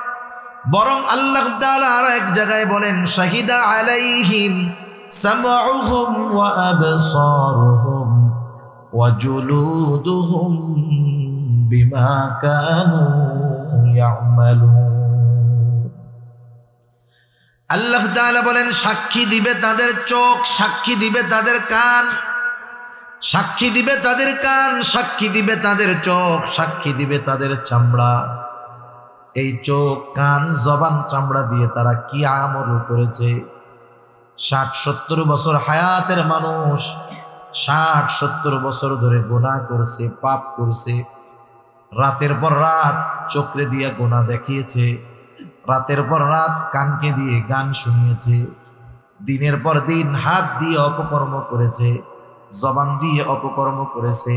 [SPEAKER 1] বরং আল্লাহ তাআলা আরো এক জায়গায় বলেন, শাহিদা আলাইহিম সামউহুম ওয়া আবসারুহুম ওয়া জুলুদুহুম বিমা কানু ইয়ামালুন। আল্লাহ তাআলা বলেন, সাক্ষী দিবে তাদের চোখ, সাক্ষী দিবে তাদের কান, সাক্ষী দিবে তাদের কান, সাক্ষী দিবে তাদের চোখ, সাক্ষী দিবে তাদের চামড়া। এই চোখ, কান, জবান, চামড়া দিয়ে তারা কি আমল করেছে। 60-70 বছর হায়াতের মানুষ 60-70 বছর ধরে গুনাহ করছে, পাপ করছে, রাতের পর রাত চোখে দিয়ে গুনাহ দেখিয়েছে, রাতের পর রাত কানকে দিয়ে গান শুনিয়েছে, দিনের পর দিন হাত দিয়ে অপকর্ম করেছে, জবান দিয়ে অপকর্ম করেছে।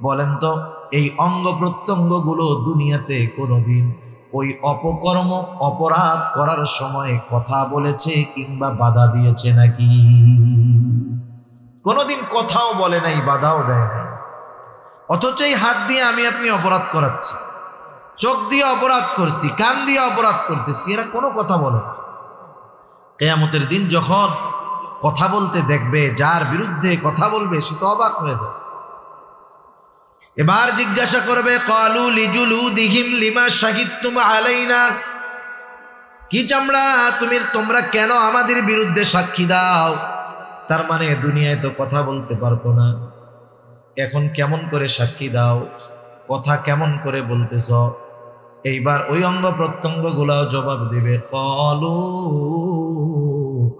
[SPEAKER 1] বলেন তো, এই অঙ্গ প্রত্যঙ্গগুলো দুনিয়াতে কোনোদিন ওই অপকর্ম অপরাধ করার সময় কথা বলেছে কিংবা বাধা দিয়েছে নাকি? কোনোদিন কথাও বলে নাই, বাধাও দেয় নাই। অথচ এই হাত দিয়ে আমি আপনি অপরাধ করাচ্ছি, চোখ দিয়ে অপরাধ করছি, কান দিয়ে অপরাধ করতেছি, এরা কোনো কথা বলে না। কিয়ামতের দিন যখন কথা বলতে দেখবে, যার বিরুদ্ধে কথা বলবে সে তো অবাক হয়ে যাবে। এবার জিজ্ঞাসা করবে, ক্বালু লিজুলুদিহিম লিমা শাহিদতুম আলাইনা, কি চামড়া তোমরা কেন আমাদের বিরুদ্ধে সাক্ষী দাও? তার মানে দুনিয়ায় তো কথা বলতে পারতো না, এখন কেমন করে সাক্ষী দাও? কথা কেমন করে বলতেছ? এইবার ওই অঙ্গ প্রত্যঙ্গ গুলাও জবাব দিবে, ক্বালু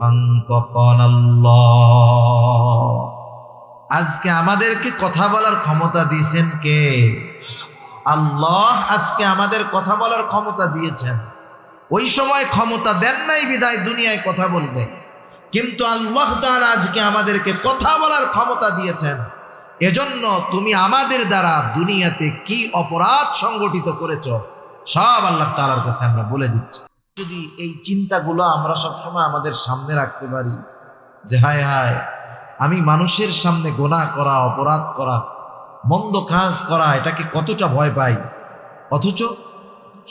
[SPEAKER 1] আনতাকানাল্লাহ, আজকে আমাদেরকে কথা বলার ক্ষমতা দিয়েছেন কে? আল্লাহ আজকে আমাদের কথা বলার ক্ষমতা দিয়েছেন। ওই সময় ক্ষমতা দেন নাই বিধায় দুনিয়ায় কথা বলবে, কিন্তু আল্লাহ তাআলা আজকে আমাদেরকে কথা বলার ক্ষমতা দিয়েছেন। এজন্য তুমি আমাদের দ্বারা দুনিয়াতে কি অপরাধ সংগঠিত করেছ সব আল্লাহ তাআলার কাছে আমরা বলে দিচ্ছি। যদি এই চিন্তাগুলো আমরা সবসময় আমাদের সামনে রাখতে পারি যে হায় হায়, আমি মানুষের সামনে গুনাহ করা, অপরাধ করা, মন্দ কাজ করা, এটাকে কতটা ভয় পাই, অথচ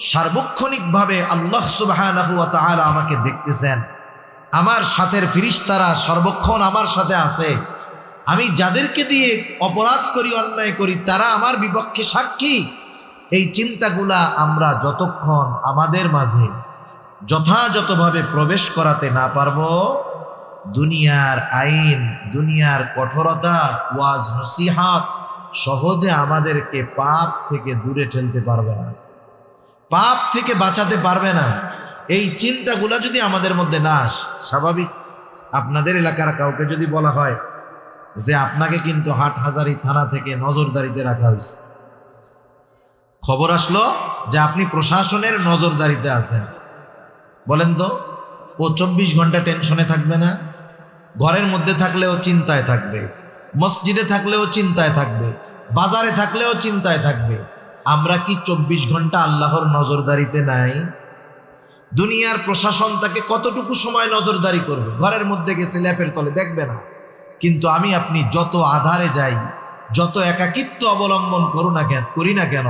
[SPEAKER 1] সার্বক্ষণিকভাবে আল্লাহ সুবহানাহু ওয়া তাআলা আমাকে দেখতেছেন, আমার সাথের ফেরেশতারা সর্বক্ষণ আমার সাথে আছে, আমি যাদেরকে দিয়ে অপরাধ করি, অন্যায় করি, তারা আমার বিপক্ষে সাক্ষী। এই চিন্তাগুলা আমরা যতক্ষণ আমাদের মাঝে যথাযথভাবে প্রবেশ করাতে না পারবো, দুনিয়ার আইন, দুনিয়ার কঠোরতা, ওয়াজ নসিহত সহজে আমাদেরকে পাপ থেকে দূরে ঠেলতে পারবে না, পাপ থেকে বাঁচাতে পারবে না। এই চিন্তাগুলা যদি আমাদের মধ্যে না আসে, স্বাভাবিক আপনাদের এলাকার কাউকে যদি বলা হয় যে আপনাকে কিন্তু হাটহাজারী থানা থেকে নজরদারিতে রাখা হয়েছে, খবর আসলো যে আপনি প্রশাসনের নজরদারিতে আছেন, বলেন তো ও 24 ঘন্টা টেনশনে থাকবে না? ঘরের মধ্যে থাকলেও চিন্তায় থাকবে, মসজিদে থাকলেও চিন্তায় থাকবে, বাজারে থাকলেও চিন্তায় থাকবে। আমরা কি 24 ঘন্টা আল্লাহর নজরদারিতে নাই? দুনিয়ার প্রশাসন তাকে কতটুকু সময় নজরদারি করবে? ঘরের মধ্যে গেছে ল্যাপের তলে দেখবে না, কিন্তু আমি আপনি যত আধারে যাই, যত একাকিত্ব অবলম্বন করি না কেন,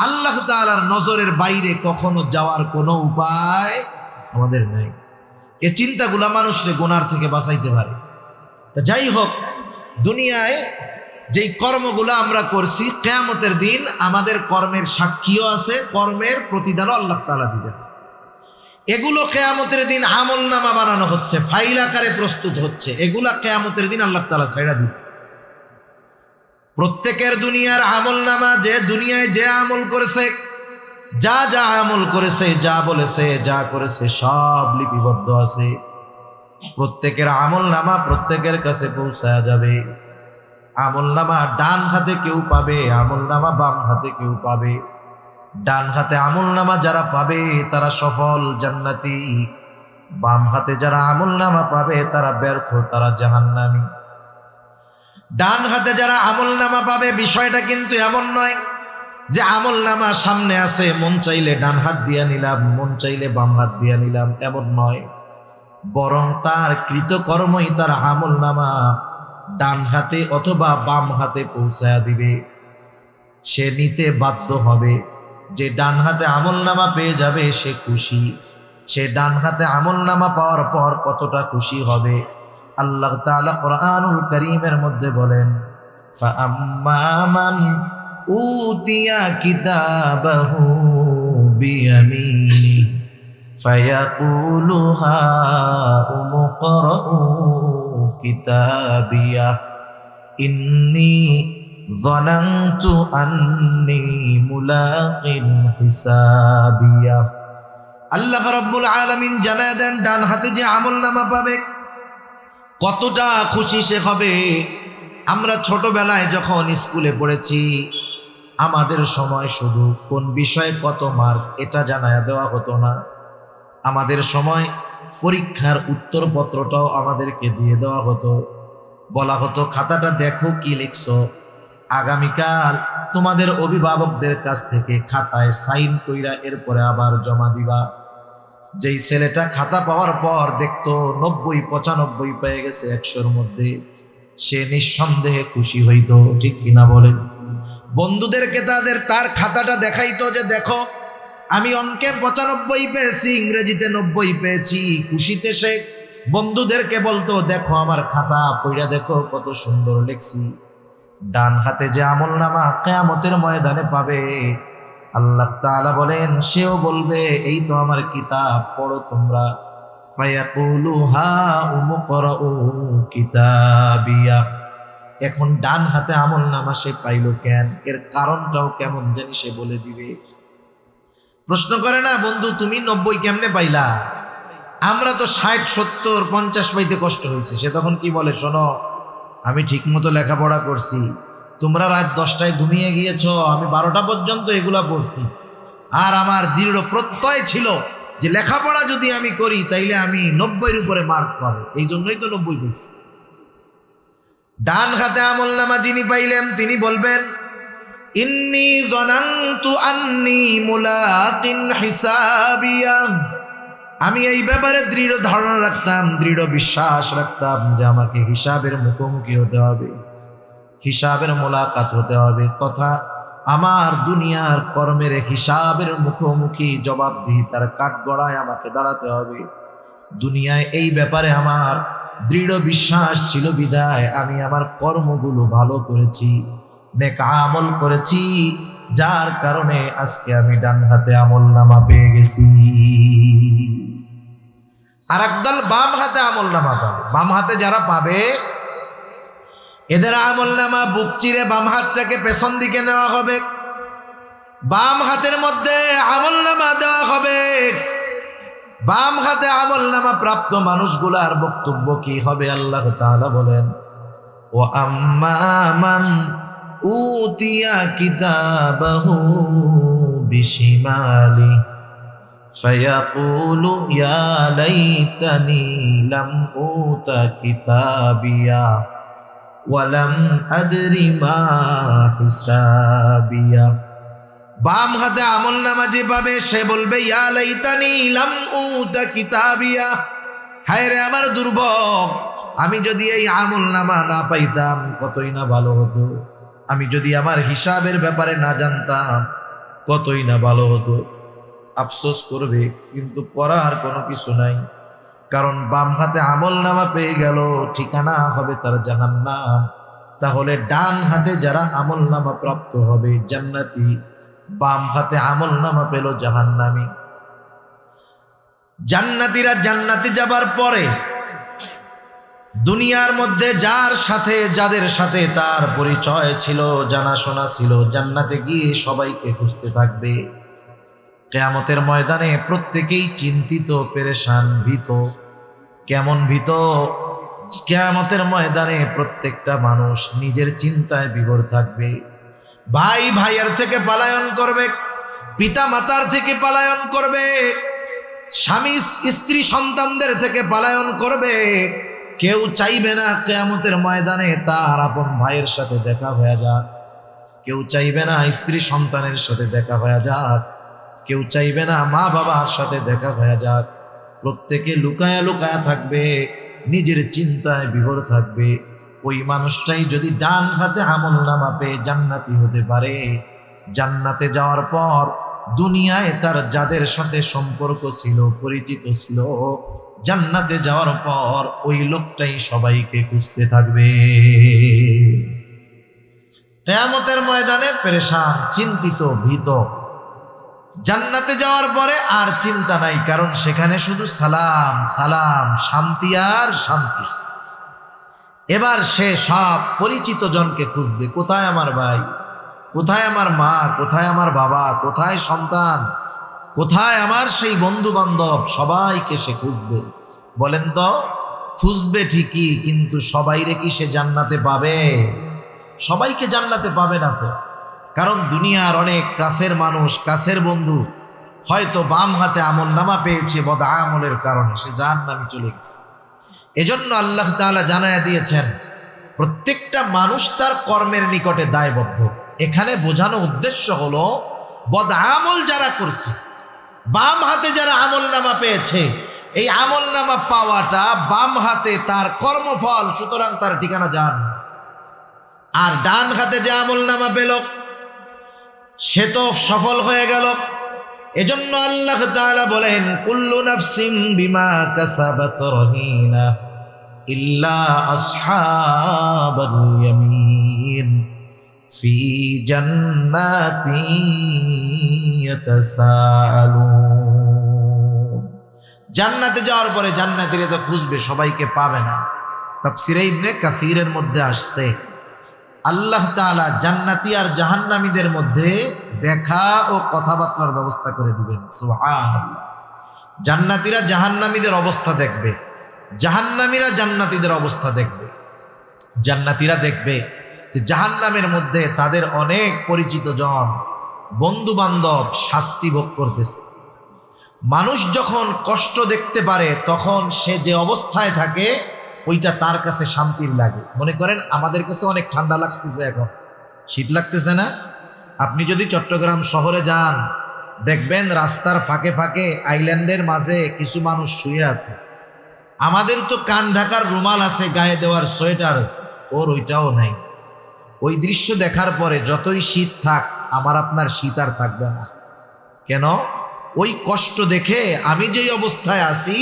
[SPEAKER 1] আল্লাহ তাআলার নজরের বাইরে কখনো যাওয়ার কোনো উপায় আমাদের নাই। এই চিন্তাগুলা মানুষকে গুনার থেকে বাঁচাইতে পারে। তা যাই হোক, দুনিয়ায় যেই কর্মগুলো আমরা করছি, কিয়ামতের দিন আমাদের কর্মের সাক্ষীও আছে, কর্মের প্রতিদানও আল্লাহ তাআলা দিবেন। এগুলো কিয়ামতের দিন আমলনামা বানানো হচ্ছে, ফাইল আকারে প্রস্তুত হচ্ছে, এগুলা কিয়ামতের দিন আল্লাহ তাআলা ছাইড়া দিবেন। প্রত্যেকের দুনিয়ার আমলনামা, যে দুনিয়ায় যে আমল করেছে, যা যা আমল করেছে, যা বলেছে, যা করেছে, সব লিপিবদ্ধ আছে। প্রত্যেকের আমলনামা প্রত্যেকের কাছে পৌঁছায়া যাবে। আমলনামা ডান হাতে কেউ পাবে, আমলনামা বাম হাতে কেউ পাবে। ডান হাতে আমলনামা যারা পাবে তারা সফল জান্নাতি, বাম হাতে যারা আমলনামা পাবে তারা ব্যর্থ, তারা জাহান্নামী। ডান হাতে যারা আমলনামা পাবে, বিষয়টা কিন্তু এমন নয় যে আমলনামা সামনে আছে, মন চাইলে ডান হাত দিয়া নিলাম, মন চাইলে বাম হাত দিয়া নিলাম, এমন নয়। বরং তার কৃতকর্মই তার আমলনামা ডান হাতে অথবা বাম হাতে পৌঁছায়া দিবে। সে নিতে বাধ্য হবে। যে ডান হাতে আমলনামা পেয়ে যাবে সে খুশি, সে ডান হাতে আমলনামা পাওয়ার পর কতটা খুশি হবে। আল্লাহ তাআলা কুরআনুল কারীমের মধ্যে বলেন, ফাআম্মা মান উতিয়া কিতাবাহু বিয়ামিনি ফায়াকুলু হাউমু করাউ কিতাবিয়া ইন্নী যানানতু আন্নী মুলাকিন হিসাবিয়া। আল্লাহ রাব্বুল আলামিন জানায় দেন, ডান হাতে যে আমলনামা পাবে কতটা খুশি সে হবে। আমরা ছোটবেলায় যখন স্কুলে পড়েছি, আমাদের সময় শুধু কোন বিষয়ে কত মার্ক এটা জানায়া দেওয়া হতো না। আমাদের সময় পরীক্ষার উত্তরপত্রটাও আমাদেরকে দিয়ে দেওয়া হতো। বলা হতো খাতাটা দেখো কি লিখছো, আগামীকাল তোমাদের অভিভাবকদের কাছ থেকে খাতায় সাইন কইরা এরপরে আবার জমা দিবা। যেই ছেলেটা খাতা পাওয়ার পর দেখতো 90-95 পেয়ে গেছে 100-র মধ্যে, সে নিঃসন্দেহে খুশি হইতো, ঠিক কিনা বলেন? বন্ধুদেরকে তার খাতাটা দেখাইতো যে দেখো আমি অঙ্কে 95 পেয়েছি, ইংরেজিতে 90 পেয়েছি। খুশিতে সে বন্ধুদেরকে বলতো দেখো আমার খাতা পড়া দেখো কত সুন্দর লিখছি। ডান হাতে যে আমলনামা কিয়ামতের ময়দানে পাবে, আল্লাহ তাআলা বলেন সেও বলবে এই তো আমার কিতাব, পড়ো তোমরা। ফায়াকুলু হা উমকরাউ কিতাবিয়া। এখন ডান হাতে আমলনামা সে পাইলো কেন, এর কারণটাও কেমন জানি সে বলে দিবে। প্রশ্ন করে না বন্ধু তুমি 90 কেমনে পাইলা? আমরা তো 60, 70, 50 পাইতে কষ্ট হয়েছে। সে তখন কি বলে, শোনো আমি ঠিক মতো লেখাপড়া করছি, তোমরা রাত 10টায় ঘুমিয়ে গিয়েছো, আমি 12টা পর্যন্ত এগুলা পড়ছি। আর আমার দৃঢ় প্রত্যয় ছিল যে লেখাপড়া যদি আমি করি তাইলে আমি 90-এর উপরে মার্ক পাবো, এই জন্যই তো 90 পেয়েছি। ডান হাতে আমলনামা যিনি পাইলেন তিনি বলবেন ইন্নী যানানতু আন্নী মুলাকিন হিসাবিয়া। আমি এই ব্যাপারে দৃঢ় ধারণা রাখতাম, দৃঢ় বিশ্বাস রাখতাম যে আমাকে হিসাবের মুখোমুখি হতে হবে, হিসাবের মোলাকাত হতে হবে, তথা আমার দুনিয়ার কর্মের হিসাবের মুখোমুখি জবাবদিহিতার কাঠগড়ায় আমাকে দাঁড়াতে হবে। দুনিয়ায় এই ব্যাপারে আমার দৃঢ় বিশ্বাস ছিল বিধায় আমি আমার কর্মগুলো ভালো করেছি, নেক আমল করেছি, যার কারণে আজকে আমি ডান হাতে আমলনামা পেয়ে গেছি। আর একদল বাম হাতে আমলনামা পাবে। বাম হাতে যারা পাবে এদের আমলনামা বুক চিরে বাম হাতটাকে পেছন দিকে নেওয়া হবে, বাম হাতের মধ্যে আমলনামা দেওয়া হবে। বাম হাতে আমলনামা প্রাপ্ত মানুষগুলার বক্তব্য কি হবে? আল্লাহ তাআলা বলেন ও আম্মা মান উতিয়া কিতাবাহু বিশিমালি ফায়াকুলু ইয়া লাইতানি লাম উতা কিতাবিয়া ওয়ালাম আদরি মা হিসাবিয়া। বাম হাতে আমলনামা যে পাবে সে বলবে ইয়া লাইতানি লাম উতা কিতাবিয়া, হায় রে আমার দুর্ভোগ, আমি যদি এই আমলনামা না পাইতাম কতই না ভালো হতো, আমি যদি আমার হিসাবের ব্যাপারে না জানতাম কতই না ভালো হতো। আফসোস করবে, কিন্তু করার কোনো কিছু নাই, কারণ বাম হাতে আমলনামা পেয়ে গেল, ঠিকানা হবে তার জাহান্নাম। তাহলে ডান হাতে যারা আমলনামা প্রাপ্ত হবে জান্নাতি, বাম হাতে আমলনামা পেল জাহান্নামী। জান্নাতীরা জান্নাতে যাবার পরে দুনিয়ার মধ্যে যাদের সাথে তার পরিচয় ছিল, জানাশোনা ছিল, জান্নাতে গিয়ে সবাইকে খুঁজতে থাকবে। কিয়ামতের ময়দানে প্রত্যেকেই চিন্তিত, পেরেশান, ভীত। কেমন ভীত? কিয়ামতের ময়দানে প্রত্যেকটা মানুষ নিজের চিন্তায় বিভোর থাকবে। ভাই ভাইয়ের থেকে পলায়ন করবে, পিতা মাতার থেকে পলায়ন করবে, স্বামী স্ত্রী সন্তানদের থেকে পলায়ন করবে। কেউ চাইবে না কিয়ামতের ময়দানে তার আপন ভাইয়ের সাথে দেখা হয়ে যাক, কেউ চাইবে না স্ত্রী সন্তানের সাথে দেখা হয়ে যাক, কেউ চাইবে না মা বাবার সাথে দেখা হয়ে যাক। প্রত্যেকে লুকায়া লুকায়া থাকবে, নিজের চিন্তায় বিভোর থাকবে। ওই মানুষটাই যদি ডান হাতে আমলনামা পেয়ে জান্নাতি হতে পারে, জান্নাতে যাওয়ার পর দুনিয়ায় তার যাদের সাথে সম্পর্ক ছিল, পরিচিত ছিল, জান্নাতে যাওয়ার পর ওই লোকটাই সবাইকে খুঁজতে থাকবে। কিয়ামতের ময়দানে পেরেশান, চিন্তিত, ভীত। জান্নাতে যাওয়ার পরে আর চিন্তা নাই, কারণ সেখানে শুধু সালাম সালাম, শান্তি আর শান্তি। এবার সে সব পরিচিত জনকে খুঁজবে, কোথায় আমার ভাই, কোথায় আমার মা, কোথায় আমার বাবা, কোথায় সন্তান, কোথায় আমার সেই বন্ধু বান্ধব, সবাইকে সে খুঁজবে। বলেন তো, খুঁজবে ঠিকই, কিন্তু সবাইরে কি সে জান্নাতে পাবে? সবাইকে জান্নাতে পাবে না তো। কারণ দুনিয়ার অনেক কাছের মানুষ, কাছের বন্ধু হয়তো বাম হাতে আমলনামা পেয়েছে বদ আমলের কারণে, সে জাহান্নামে চলে গেছে। এজন্য আল্লাহ তাআলা জানায়া দিয়েছেন প্রত্যেকটা মানুষ তার কর্মের নিকটে দায়বদ্ধ। এখানে বোঝানো উদ্দেশ্য হলো বদ আমল যারা করছে, বাম হাতে যারা আমল নামা পেয়েছে, এই আমল নামা পাওয়াটা বাম হাতে তার কর্মফল, সুতরাং তার ঠিকানা জাহান্নাম। আর ডান হাতে যে আমল নামা পেল সে তো সফল হয়ে গেল। এজন্য আল্লাহ তাআলা বলেন কুল্লু নাফসিন বিমা কাসাবাত রহিনা ইল্লা আসহাবাল ইয়ামিন ফি জান্নাতি ইয়াতাসাআলুন। জান্নাতে যাওয়ার পরে জান্নাতীরা তো খুঁজবে, সবাইকে পাবে না। তাফসীরে ইবনে কাসীরের মধ্যে আসছে আল্লাহ তাআলা জান্নাতি আর জাহান্নামীদের মধ্যে দেখা ও কথাবার্তার ব্যবস্থা করে দিবেন। সুবহানাল্লাহ। জান্নাতীরা জাহান্নামীদের অবস্থা দেখবে, জাহান্নামীরা জান্নাতীদের অবস্থা দেখবে। জান্নাতীরা দেখবে যে জাহান্নামের মধ্যে তাদের অনেক পরিচিত জন, বন্ধু বান্ধব শাস্তি ভোগ করতেছে। মানুষ যখন কষ্ট দেখতে পারে তখন সে যে অবস্থায় থাকে ওইটা তার কাছে শান্তির লাগে। মনে করেন আমাদের কাছে অনেক ঠান্ডা লাগতেছে, এখন শীত লাগতেছে না? আপনি যদি চট্টগ্রাম শহরে যান দেখবেন রাস্তার ফাঁকে ফাঁকে আইল্যান্ডের মাঝে কিছু মানুষ শুয়ে আছে। আমাদের তো কান ঢাকার রুমাল আছে, গায়ে দেওয়ার সোয়েটার আছে, ওর ওইটাও নাই। ওই দৃশ্য দেখার পরে যতই শীত থাক আমার আপনার শীত আর থাকবে না। কেন? ওই কষ্ট দেখে আমি যেই অবস্থায় আছি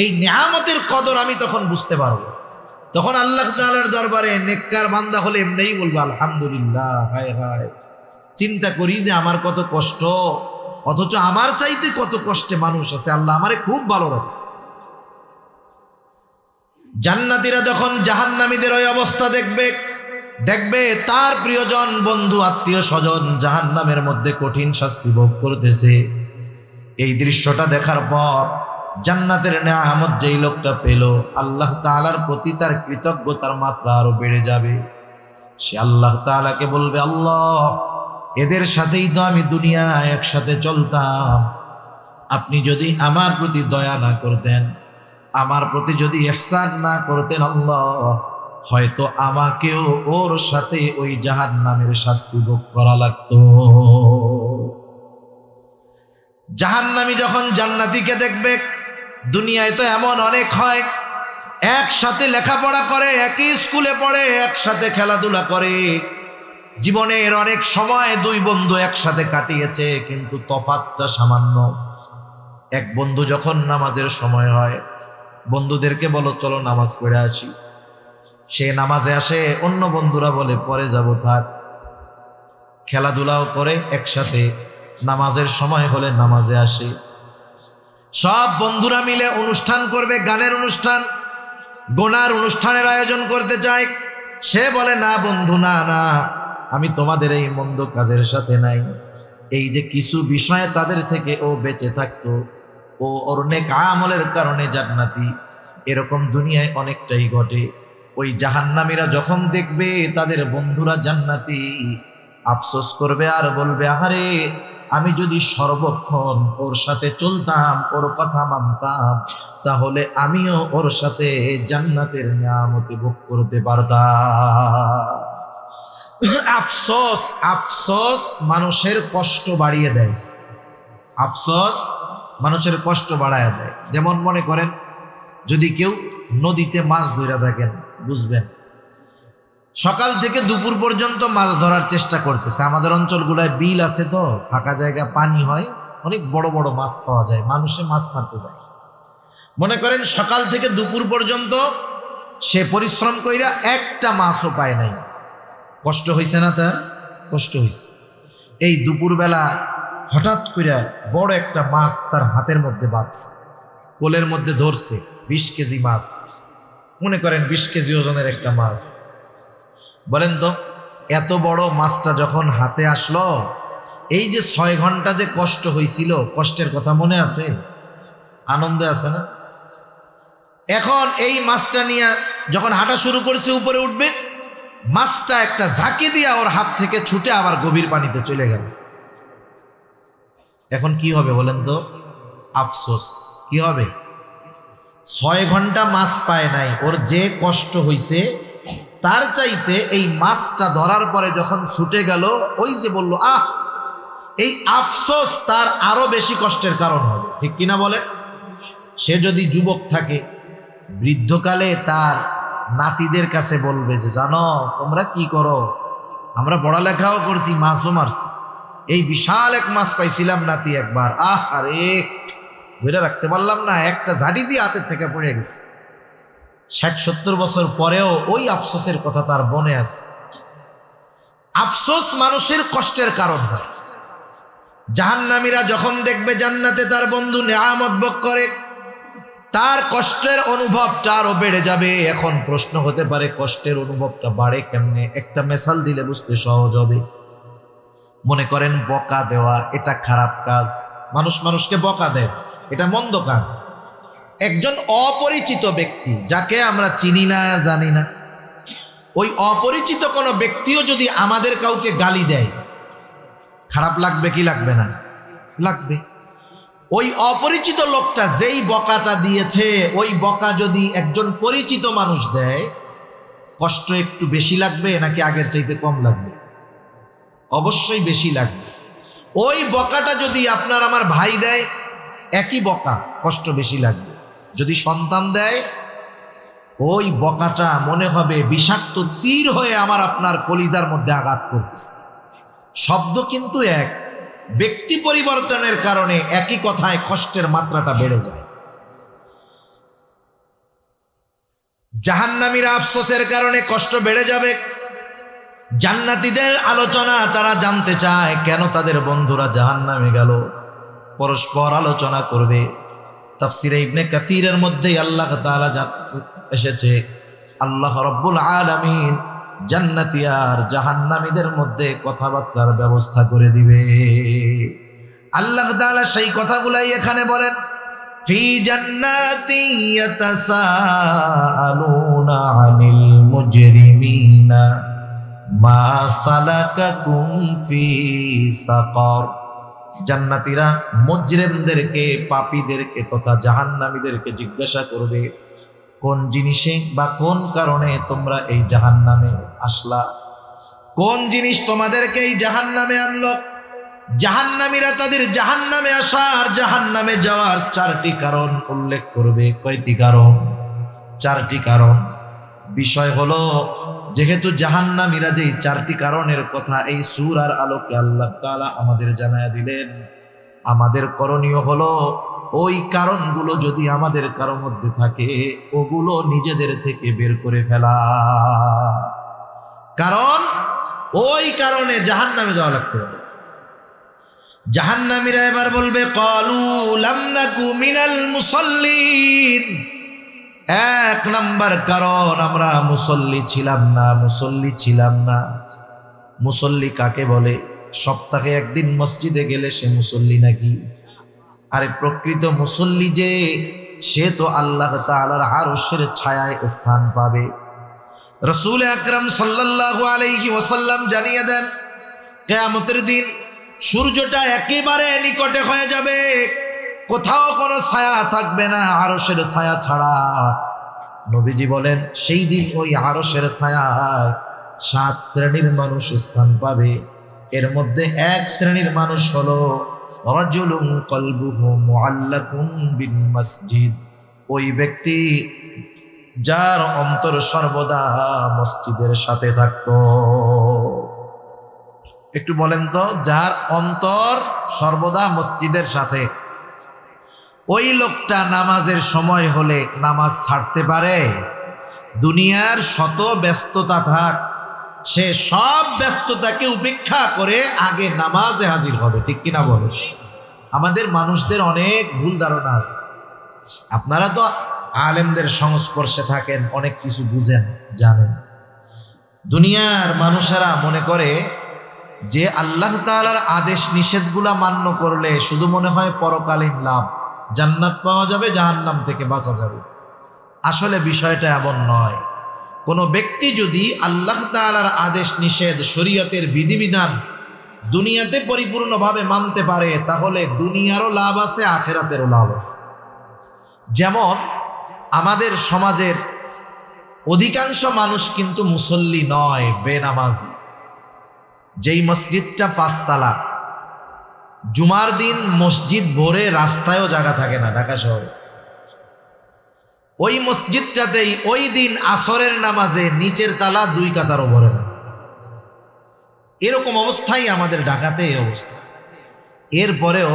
[SPEAKER 1] এই নিয়ামতের কদর আমি তখন বুঝতে পারবো। তখন আল্লাহ তাআলার দরবারে নেককার বান্দা হলে এমনিই বলবো আলহামদুলিল্লাহ। হায় হায়, চিন্তা করি যে আমার কত কষ্ট, অথচ আমার চাইতে কত কষ্টে মানুষ আছে, আল্লাহ আমারে খুব ভালো রাখছে। জান্নাতীরা যখন জাহান্নামীদের ওই অবস্থা দেখবে তার প্রিয়জন, বন্ধু, আত্মীয় স্বজন জাহান্নামের মধ্যে কঠিন শাস্তি ভোগ করতেছে। এই দৃশ্যটা দেখার পর জান্নাতের নিয়ামত যেই লোকটা পেল, আল্লাহ তাআলার প্রতি তার কৃতজ্ঞতার মাত্রা আরো বেড়ে যাবে। সে আল্লাহ তাআলাকে বলবে, আল্লাহ এদের সাথেই তো আমি দুনিয়ায় একসাথে চলতাম, আপনি যদি আমার প্রতি দয়া না করতেন, আমার প্রতি যদি ইহসান না করতেন আল্লাহ, হয়তো আমাকেও ওর সাথে ওই জাহান্নামের শাস্তি ভোগ করা লাগতো। জাহান্নামী যখন জান্নাতীকে দেখবে, দুনিয়ায় তো এমন অনেক হয়, একসাথে লেখাপড়া করে, একই স্কুলে পড়ে, একসাথে খেলাধুলা করে, জীবনের অনেক সময় দুই বন্ধু একসাথে কাটিয়েছে, কিন্তু তফাৎটা সামান্য। এক বন্ধু যখন নামাজের সময় হয় বন্ধুদেরকে বলো চলো নামাজ পড়ে আসি, সে নামাজে আসে, অন্য বন্ধুরা বলে পরে যাব, থাক। খেলাধুলাও করে একসাথে, নামাজের সময় হলে নামাজে আসে। সব বন্ধুরা মিলে অনুষ্ঠান করবে, গানের অনুষ্ঠান, গোনার অনুষ্ঠানের আয়োজন করতে চায়। সে বলে না বন্ধু, না না, আমি তোমাদের এই মন্দ কাজের সাথে নাই। এই যে কিছু বিষয়ে তাদের থেকে ও বেঁচে থাকতো, ও ওর নেক আমলের কারণে জান্নাতি। এরকম দুনিয়ায় অনেকটাই ঘটে। ওই জাহান্নামীরা যখন দেখবে তাদের বন্ধুরা জান্নাতি, আফসোস করবে আর বলবে, আহারে আমি যদি সর্বক্ষণ ওর সাথে চলতাম, ওর কথা মানতাম, তাহলে আমিও ওর সাথে জান্নাতের নিয়ামত ভোগ করতে পারতাম। আফসোস, আফসোস মানুষের কষ্ট বাড়িয়ে দেয়। আফসোস মানুষের কষ্ট বাড়ায় দেয়। যেমন মনে করেন যদি কেউ নদীতে মাছ ধরে থাকেন, বুঝবেন সকাল থেকে দুপুর পর্যন্ত মাছ ধরার চেষ্টা করতেছে। আমাদের অঞ্চলগুলায় বিল আছে, তো ফাঁকা জায়গা, পানি হয়, অনেক বড় বড় মাছ পাওয়া যায়, মানুষে মাছ মারতে যায়। মনে করেন সকাল থেকে দুপুর পর্যন্ত সে পরিশ্রম কইরা একটা মাছও পায় নাই। কষ্ট হয়েছে না? তার কষ্ট হয়েছে। এই দুপুরবেলা হঠাৎ করে বড় একটা মাছ তার হাতের মধ্যে বাঁধছে, কোলের মধ্যে ধরছে, 20 কেজি মাছ। মনে করেন 20 কেজি ওজনের একটা মাছ। বলেন তো এত বড় মাছটা যখন হাতে আসলো, এই যে 6 ঘন্টা যে কষ্ট হয়েছিল, কষ্টের কথা মনে আছে? আনন্দে আছে না? এখন এই মাছটা নিয়ে যখন হাঁটা শুরু করেছে, উপরে উঠবে, মাছটা একটা ঝাঁকি দিয়া ওর হাত থেকে ছুটে আবার গভীর পানিতে চলে গেল। এখন কি হবে বলেন তো? আফসোস। কি হবে? 6 ঘন্টা মাছ পায় নাই, ওর যে কষ্ট হয়েছে তার চাইতে এই মাছটা ধরার পরে যখন ছুটে গেল, ওই যে বলল আহ, এই আফসোস তার আরো বেশি কষ্টের কারণ হবে, ঠিক কিনা বলেন? সে যদি যুবক থাকে, বৃদ্ধকালে তার নাতিদের কাছে বলবে যে জানো তোমরা কি করো, আমরা পড়ালেখাও করছি, মাছও মারছি, এই বিশাল এক মাছ পাইছিলাম নাতি একবার, আহ আরে ধরে রাখতে পারলাম না, একটা ঝাঁটি দিয়ে হাতের থেকে পড়ে গেছে। ৬০-৭০ বছর পরেও ওই আফসোসের কথা তার মনে আছে। আফসোস মানুষের কষ্টের কারণ হয়। জাহান্নামীরা যখন দেখবে জান্নাতে তার বন্ধু নেয়ামত ভোগ করে, তার কষ্টের অনুভবটা আরো বেড়ে যাবে। এখন প্রশ্ন হতে পারে কষ্টের অনুভবটা বাড়ে কেমনে? একটা মেসাল দিলে বুঝতে সহজ হবে। মনে করেন বকা দেওয়া এটা খারাপ কাজ, মানুষ মানুষকে বকা দেয়, এটা মন্দ কাজ। একজন অপরিচিত ব্যক্তি যাকে আমরা চিনি না জানি না, ওই অপরিচিত কোনো ব্যক্তিও যদি আমাদের কাউকে গালি দেয়, খারাপ লাগবে কি লাগবে না? লাগবে। ওই অপরিচিত লোকটা যেই বকাটা দিয়েছে, ওই বকা যদি একজন পরিচিত মানুষ দেয়, কষ্ট একটু বেশি লাগবে নাকি আগের চাইতে কম লাগবে? অবশ্যই বেশি লাগবে। ওই বকাটা যদি আপনার আমার ভাই দেয়, একই বকা, কষ্ট বেশি লাগবে। যদি সন্তান দেয়, ওই বকাটা মনে হবে বিষাক্ত তীর হয়ে আমার আপনার কলিজার মধ্যে আঘাত করতেছে। শব্দ কিন্তু এক, ব্যক্তি পরিবর্তনের কারণে একই কথায় কষ্টের মাত্রাটা বেড়ে যায়। জাহান্নামীরা আফসোসের কারণে কষ্ট বেড়ে যাবে। জান্নাতীদের আলোচনা তারা জানতে চায় কেন তাদের বন্ধুরা জাহান্নামে গেল, পরস্পর আলোচনা করবে। তাফসিরে ইবনে কাসিরের মধ্যে আল্লাহ তাআলা এসেছে, আল্লাহ রাব্বুল আলামিন জান্নাতি আর জাহান্নামীদের মধ্যে কথাবার্তার ব্যবস্থা করে দিবে। আল্লাহ তাআলা সেই কথাগুলাই এখানে বলেন, ফি জান্নাতি ইয়াতাসাআলুনা আনিল মুজরিমিনা মা সালাকাকুম ফি সাকার। জান্নাতীরা মুজরিমদেরকে, পাপীদেরকে তথা জাহান্নামীদেরকে জিজ্ঞাসা করবে, কোন জিনিসে বা কোন কারণে তোমরা এই জাহান্নামে আসলা, কোন জিনিস তোমাদেরকে এই জাহান্নামে আনলো? জাহান্নামীরা তাদের জাহান্নামে আসার, জাহান্নামে যাওয়ার 4টি কারণ উল্লেখ করবে। কয়টি কারণ? 4টি কারণ। বিষয় হলো, যেহেতু জাহান্নামীরা যেই 4টি কারণের কথা এই সূরার আলোকে আল্লাহ তাআলা আমাদের জানায়া দিলেন, আমাদের করণীয় হলো ওই কারণগুলো যদি আমাদের কারো মধ্যে থাকে, ওগুলো নিজেদের থেকে বের করে ফেলা। কারণ ওই কারণে জাহান্নামে যাওয়া লাগতে পারে। জাহান্নামীরা এবার বলবে, ক্বালু লাম নাকু মিনাল মুসাল্লিন। 1 নাম্বার কারণ, আমরা মুসল্লি ছিলাম না, মুসল্লি ছিলাম না। মুসল্লি কাকে বলে? সপ্তাহে একদিন মসজিদে গেলে সে মুসল্লি নাকি? আরে প্রকৃত মুসল্লি যে, সে তো আল্লাহ তাআলার আরশের ছায়ায় স্থান পাবে। রাসূল আকরাম সাল্লাল্লাহু আলাইহি ওয়াসাল্লাম জানিয়ে দেন, কিয়ামতের দিন সূর্যটা একেবারে নিকটে হয়ে যাবে, কোথাও কোনো ছায়া থাকবে না আরশের ছায়া ছাড়া। নবীজি বলেন, সেই দিন ওই আরশের ছায়ায় 7 শ্রেণীর মানুষ স্থান পাবে। এর মধ্যে 1 শ্রেণীর মানুষ হলো রাজুলুন কলবুহু মুআল্লাকুন বিল মসজিদ। ওই ব্যক্তি যার অন্তর সর্বদা মসজিদের সাথে থাকতো। একটু বলেন তো, যার অন্তর সর্বদা মসজিদের সাথে, ওই লোকটা নামাজের সময় হলে নামাজ ছাড়তে পারে? দুনিয়ার শত ব্যস্ততা থাক, সে সব ব্যস্ততাকে উপেক্ষা করে আগে নামাজে হাজির হবে, ঠিক কিনা বলে? আমাদের মানুষদের অনেক ভুল ধারণা আছে। আপনারা তো আলেমদের সংস্পর্শে থাকেন, অনেক কিছু বুঝেন, জানেন। দুনিয়ার মানুষেরা মনে করে যে আল্লাহ তাআলার আদেশ নিষেধগুলা মান্য করলে শুধু মনে হয় পরকালীন লাভ, জান্নাত পাওয়া যাবে, জাহান্নাম থেকে বাঁচা যাবে। আসলে বিষয়টা এমন নয়। কোনো ব্যক্তি যদি আল্লাহ তাআলার আদেশ নিষেধ, শরীয়তের বিধিবিধান দুনিয়াতে পরিপূর্ণভাবে মানতে পারে, তাহলে দুনিয়ারও লাভ আছে, আখিরাতেরও লাভ আছে। যেমন আমাদের সমাজের অধিকাংশ মানুষ কিন্তু মুসল্লি নয়, বেনামাজি। যেই মসজিদটা 5 তালা, জুমার দিন মসজিদ ভরে, রাস্তায়ও জায়গা থাকে না ঢাকা শহরে, ওই মসজিদটাতেই ওই দিন আসরের নামাজে নিচের তালা 2 কাতারও ভরে না। এরকম অবস্থাই আমাদের ঢাকাতে এই অবস্থা। এরপরেও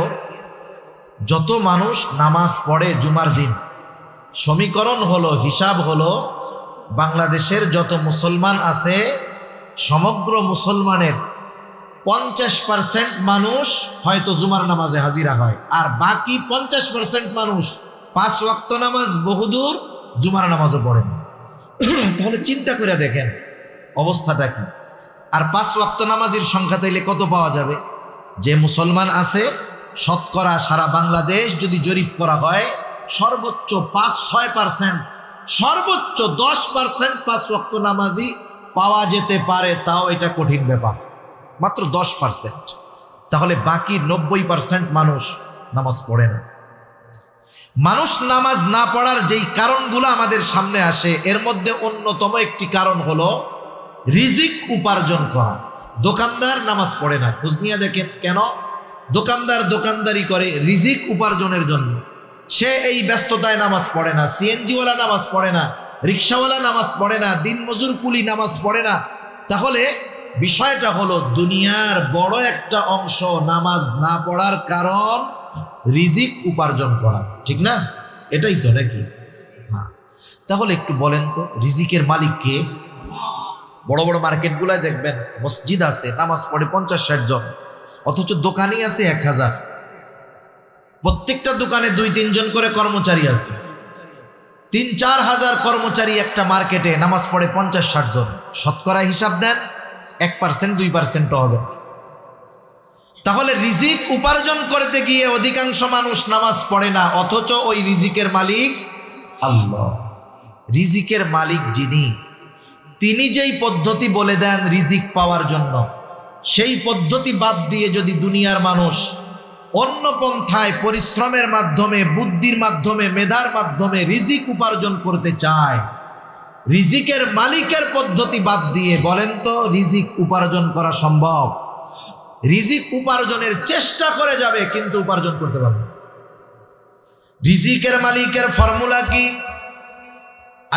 [SPEAKER 1] যত মানুষ নামাজ পড়ে জুমার দিন, সমীকরণ হলো, হিসাব হলো, বাংলাদেশের যত মুসলমান আছে সমগ্র মুসলমানের 50% মানুষ হয়তো জুমার নামাজে হাজিরা হয়, আর বাকি 50% মানুষ 5 ওয়াক্ত নামাজ বহুদূর, জুমার নামাজও পড়ে না। তাহলে চিন্তা করে দেখেন অবস্থাটা কি। আর 5 ওয়াক্ত নামাজের সংখ্যা তাইলে কত পাওয়া যাবে? যে মুসলমান আছে শতকরা সারা বাংলাদেশ যদি জরিপ করা হয়, সর্বোচ্চ 5-6%, সর্বোচ্চ 10% 5 ওয়াক্ত নামাজি পাওয়া যেতে পারে, তাও এটা কঠিন ব্যাপার, মাত্র 10%। তাহলে বাকি 90% মানুষ নামাজ পড়ে না। মানুষ নামাজ না পড়ার যেই কারণগুলো আমাদের সামনে আসে, এর মধ্যে অন্যতম একটি কারণ হলো রিজিক উপার্জন করা। দোকানদার নামাজ পড়ে না, খোঁজ নিয়ে দেখেন কেন? দোকানদার দোকানদারি করে রিজিক উপার্জনের জন্য। সে এই ব্যস্ততায় নামাজ পড়ে না, সিএনজিওয়ালা নামাজ পড়ে না, রিক্সাওয়ালা নামাজ পড়ে না, দিন মজুর কুলি নামাজ পড়ে না। তাহলে বিষয়টা হলো দুনিয়ার বড় একটা অংশ নামাজ না পড়ার কারণ রিজিক উপার্জন করা, ঠিক না? এটাই তো নাকি? হ্যাঁ। তাহলে একটু বলেন তো, রিজিকের মালিক কে? বড় বড় মার্কেটগুলায় দেখবেন মসজিদ আছে, নামাজ পড়ে 50-60 জন, অথচ দোকানই আছে 1000। প্রত্যেকটা দোকানে 2-3 জন করে কর্মচারী আছে। 3-4 হাজার কর্মচারী একটা মার্কেটে, নামাজ পড়ে 50-60 জন। শতকরা হিসাব দেন, 1%-2% হবে না। তাহলে রিজিক উপার্জন করতে গিয়ে অধিকাংশ মানুষ নামাজ পড়ে না, অথচ ওই রিজিকের মালিক আল্লাহ। রিজিকের মালিক যিনি, তিনি যেই পদ্ধতি বলে দেন রিজিক পাওয়ার জন্য, সেই পদ্ধতি বাদ দিয়ে যদি দুনিয়ার মানুষ অন্য পন্থায় পরিশ্রমের মাধ্যমে, বুদ্ধির মাধ্যমে, মেধার মাধ্যমে রিজিক উপার্জন করতে চায়, রিজিকের মালিকের পদ্ধতি বাদ দিয়ে বলেন তো রিজিক উপার্জন করা সম্ভব? রিজিক উপার্জনের চেষ্টা করে যাবে, কিন্তু উপার্জন করতে পারবে না। রিজিকের মালিকের ফর্মুলা কি?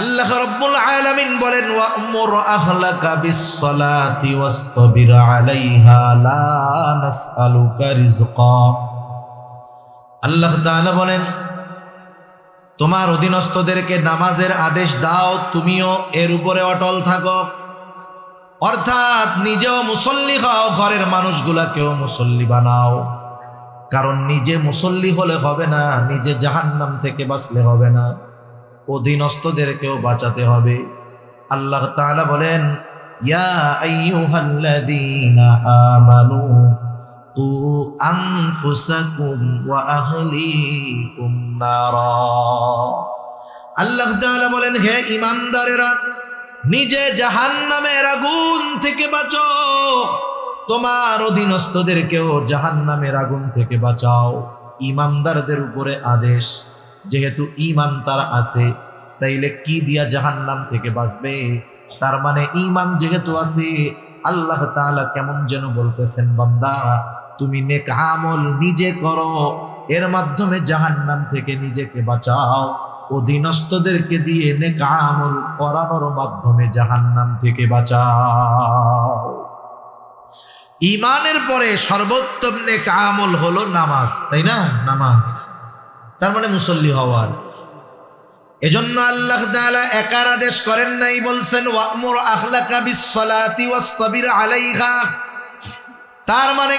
[SPEAKER 1] আল্লাহ রাব্বুল আলামিন বলেন, ওয়া'মুর আহলাকা বিস-সালাতি ওয়াসতাবির আলাইহা লা নাসআলুকা রিজকা। আল্লাহ তাআলা বলেন, তোমার অধীনস্থদেরকে নামাজের আদেশ দাও, তুমিও এর উপরে অটল থাকো। অর্থাৎ নিজেও মুসল্লি হও, ঘরের মানুষগুলাকেও মুসল্লি বানাও। কারণ নিজে মুসল্লি হলে হবে না, নিজে জাহান্নাম থেকে বাঁচলে হবে না, অধীনস্থদেরকেও বাঁচাতে হবে। আল্লাহ তাআলা বলেন, ইয়া আইয়ুহাল্লাযীনা আমানু কু আনফুসাকুম ওয়া আহলিকুম নারা। আল্লাহ তাআলা বলেন, হে ঈমানদারেরা, নিজে জাহান্নামের আগুন থেকে বাঁচো, তোমার অধীনস্থদেরকেও জাহান্নামের আগুন থেকে বাঁচাও। ঈমানদারদের উপরে আদেশ। যেহেতু ঈমান তার আছে, তাইলে কি দিয়া জাহান্নাম থেকে বাঁচবে? তার মানে ঈমান যেহেতু আছে, আল্লাহ তাআলা কেমন যেন বলতেছেন, বান্দা তুমি নেক আমল নিজে করো, এর মাধ্যমে জাহান্নাম থেকে নিজেকে বাঁচাও। অধীনস্থদেরকে দিয়ে নেক আমল করানোর মাধ্যমে জাহান্নাম থেকে বাঁচাও। ঈমানের পরে সর্বোত্তম নেক আমল হলো নামাজ, তাই না? নামাজ, তার মানে মুসল্লি হওয়ার। এজন্য আল্লাহ তাআলা একার আদেশ করেন নাই, বলছেন ওয়া'মুর আহলাকা বিস-সালাতি ওয়াসতাবির আলাইহা। তার মানে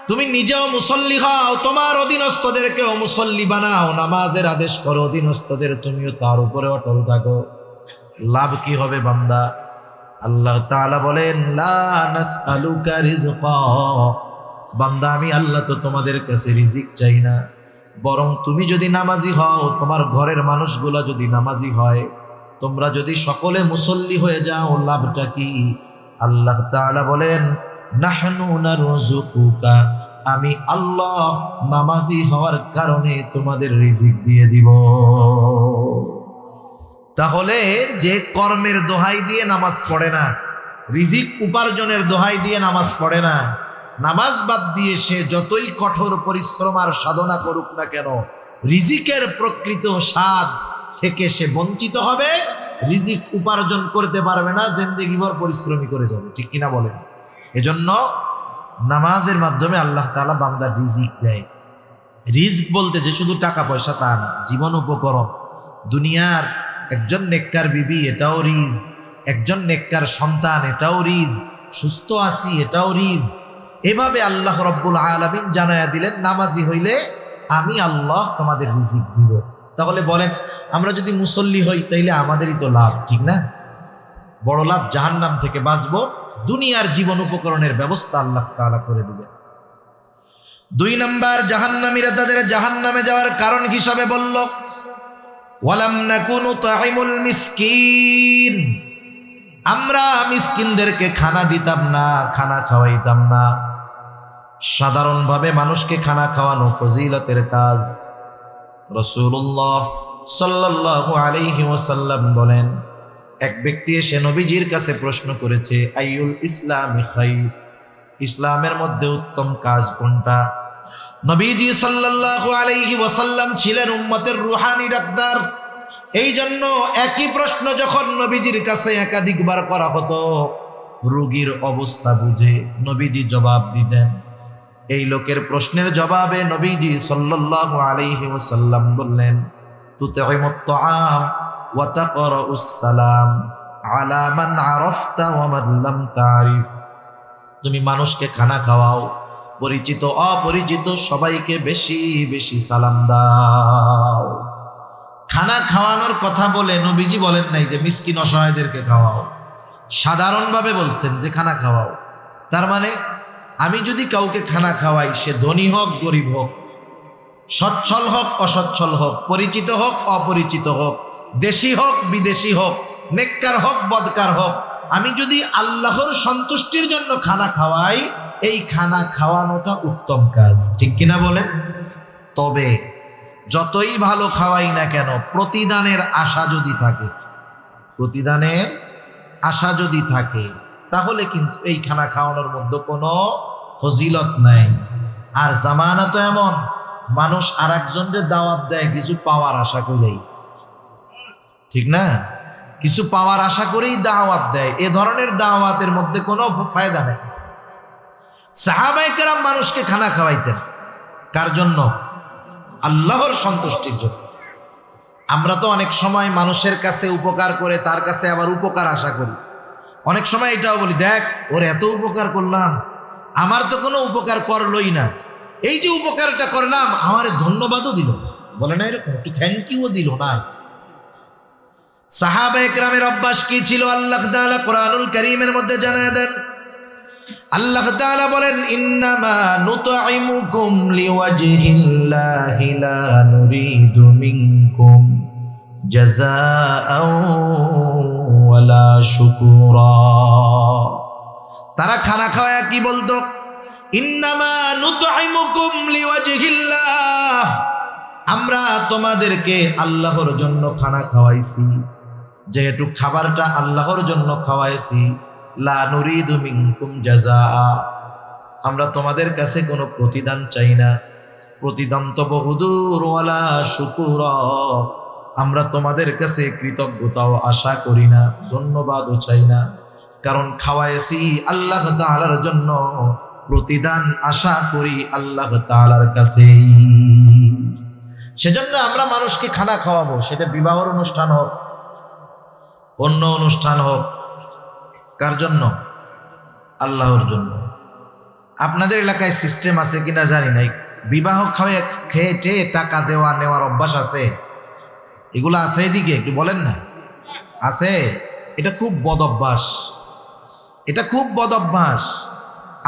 [SPEAKER 1] তুমি নিজেও মুসল্লি হও, তোমার অধীনস্থদেরকেও মুসল্লি বানাও, নামাজের আদেশ করো, অধীনস্থদের তুমিও তার উপরে অটল থাকো। লাভ কি হবে বান্দা? আল্লাহ তাআলা বলেন, লা নাসআলুকা রিজকা। বান্দা, আমি আল্লাহ তো তোমাদের কাছে রিজিক চাই না, বরং তুমি যদি নামাজি হও, তোমার ঘরের মানুষগুলা যদি নামাজি হয়, তোমরা যদি সকলে মুসল্লি হয়ে যাও, লাভটা কি? আল্লাহ তাআলা বলেন, নাহনু নারযুকুকা, আমি আল্লাহ নামাজি হওয়ার কারণে তোমাদের রিজিক দিয়ে দিব। তাহলে যে কর্মের দোহাই দিয়ে নামাজ পড়ে না, রিজিক উপার্জনের দোহাই দিয়ে নামাজ পড়ে না, নামাজ বাদ দিয়ে সে যতই কঠোর পরিশ্রম আর সাধনা করুক না কেন, রিজিকের প্রকৃত স্বাদ থেকে সে বঞ্চিত হবে, রিজিক উপার্জন করতে পারবে না, জিন্দেগিভর পরিশ্রমী করে যাবে। ঠিক কিনা বলেন? এজন্য নামাজের মাধ্যমে আল্লাহ তাআলা বান্দার রিজিক দেয়। রিজিক বলতে যে শুধু টাকা পয়সা তা না, জীবন উপকরণ। দুনিয়ার একজন নেককার বিবি, এটাও রিজিক। একজন নেককার সন্তান, এটাও রিজিক। সুস্থ আছি, এটাও রিজিক। এভাবে আল্লাহ রব্বুল আলামিন জানায়া দিলেন, নামাজি হইলে আমি আল্লাহ তোমাদের রিজিক দিব। তাহলে বলেন, আমরা যদি মুসল্লি হই তাইলে আমাদেরই তো লাভ, ঠিক না? বড় লাভ, জাহান্নাম থেকে বাঁচবো, দুনিয়ার জীবন উপকরণের ব্যবস্থা আল্লাহ তাআলা করে দিবেন। 2 নাম্বার, জাহান্নামীরা তাদের জাহান্নামে যাওয়ার কারণ হিসাবে বলল, ওয়ালাম নাকুনু তুইমুল মিসকিন, আমরা মিসকিনদেরকে খানা দিতাম না, খানা খাওয়াইতাম না। সাধারণভাবে মানুষকে খানা খাওয়ানো ফজিলতের কাজ। রাসূলুল্লাহ সাল্লাল্লাহু আলাইহি ওয়াসাল্লাম বলেন, এক ব্যক্তি এসে নবীজির কাছে প্রশ্ন করেছে, আইয়ুল ইসলামি খায়র, ইসলামের মধ্যে উত্তম কাজ কোনটা? নবীজি সাল্লাল্লাহু আলাইহি ওয়াসাল্লাম ছিলেন উম্মতের রুহানি ডাক্তার। এই জন্য একই প্রশ্ন যখন নবীজির কাছে একাধিকবার করা হতো, রোগীর অবস্থা বুঝে নবীজি জবাব দিতেন। এই লোকের প্রশ্নের জবাবে নবীজি সাল্লাল্লাহু আলাইহি ওয়াসাল্লাম বললেন, তুতঈমুত তুআম ওয়া তাকরাউস সালাম আলা মান আরাফতা ওয়া মান লাম তারিফ, তুমি মানুষকে খানা খাওয়াও, পরিচিত অপরিচিত সবাইকে বেশি বেশি সালাম দাও। খানা খাওয়ানোর কথা বলে নবীজি বলেন নাই যে মিসকিন অসহায়দেরকে খাওয়াও, সাধারণভাবে বলছেন যে খানা খাওয়াও। তার মানে আমি যদি কাউকে খানা খাওয়াই, সে ধনী হোক গরিব হোক, সচ্ছল হোক অসচ্ছল হোক, পরিচিত হোক অপরিচিত হোক, দেশি হোক বিদেশি হোক, নেককার হোক বদকার হোক, আমি যদি আল্লাহর সন্তুষ্টির জন্য খানা খাওয়াই, এই খানা খাওয়ানোটা উত্তম কাজ। ঠিক কিনা বলেন? তবে যতই ভালো খাওয়াই না কেন, প্রতিদানের আশা যদি থাকে, প্রতিদানের আশা যদি থাকে, তাহলে কিন্তু এই খানা খাওয়ানোর মধ্যে কোনো ফজিলত নাই। আর জামানা তো এমন, মানুষ আর একজনের দাওয়াত দেয় কিছু পাওয়ার আশা করেই, ঠিক না? কিছু পাওয়ার আশা করেই দাওয়াত দেয়। এ ধরনের দাওয়াতের মধ্যে কোনো ফায়দা নেই। সাহাবায়ে কেরাম মানুষকে খানা খাওয়াইতেন কার জন্য? আল্লাহর সন্তুষ্টির জন্য। আমরা তো অনেক সময় মানুষের কাছে উপকার করে তার কাছে আবার উপকার আশা করি। অনেক সময় এটাও বলি, দেখ ওর এত উপকার করলাম, আমার তো কোনো উপকার করলই না, এই যে উপকারটা করলাম আমারে ধন্যবাদও দিল না, বলে না এরকম, একটু থ্যাংক ইউও দিল না। সাহাবায়ে কেরামের অভ্যাস কি ছিল? আল্লাহ তাআলা কোরআনুল কারীমের মধ্যে জানায় দেন। আল্লাহ তাআলা বলেন, ইন্নামা নুতঈমুকুম লিওয়াজহিল্লাহি লা নুরিদু মিনকুম জাযাআও ওয়ালা শুকুরা। তারা খানা খাওয়া কি বলতো? ইন্নামা নুতঈমুকুম লিওয়াজহিল্লাহ, আমরা তোমাদেরকে আল্লাহর জন্য খানা খাওয়াইছি, যেহেতু খাবারটা আল্লাহর জন্য খাওয়াইছি, লা নুরিদু মিনকুম জাযাআ, আমরা তোমাদের কাছে কোনো প্রতিদান চাই না। প্রতিদান তো বহুদূর, ওয়ালা শুকুরা, আমরা তোমাদের কাছে কৃতজ্ঞতাও আশা করি না, ধন্যবাদও চাই না। কারণ খাওয়াইছি আল্লাহ তাআলার জন্য, প্রতিদান আশা করি আল্লাহ তাআলার কাছে। সেজন্য আমরা মানুষকে খানা খাওয়াবো, সেটা বিবাহের অনুষ্ঠান হোক, অন্য অনুষ্ঠান হোক। কার জন্য? আল্লাহর জন্য। আপনাদের এলাকায় সিস্টেম আছে কিনা জানি না, বিবাহ খাওয়া খেয়ে টাকা দেওয়া নেওয়ার অভ্যাস আছে? এগুলো আছে এদিকে? একটু বলেন না। আছে? এটা খুব বদ অভ্যাস, এটা খুব বদ অভ্যাস।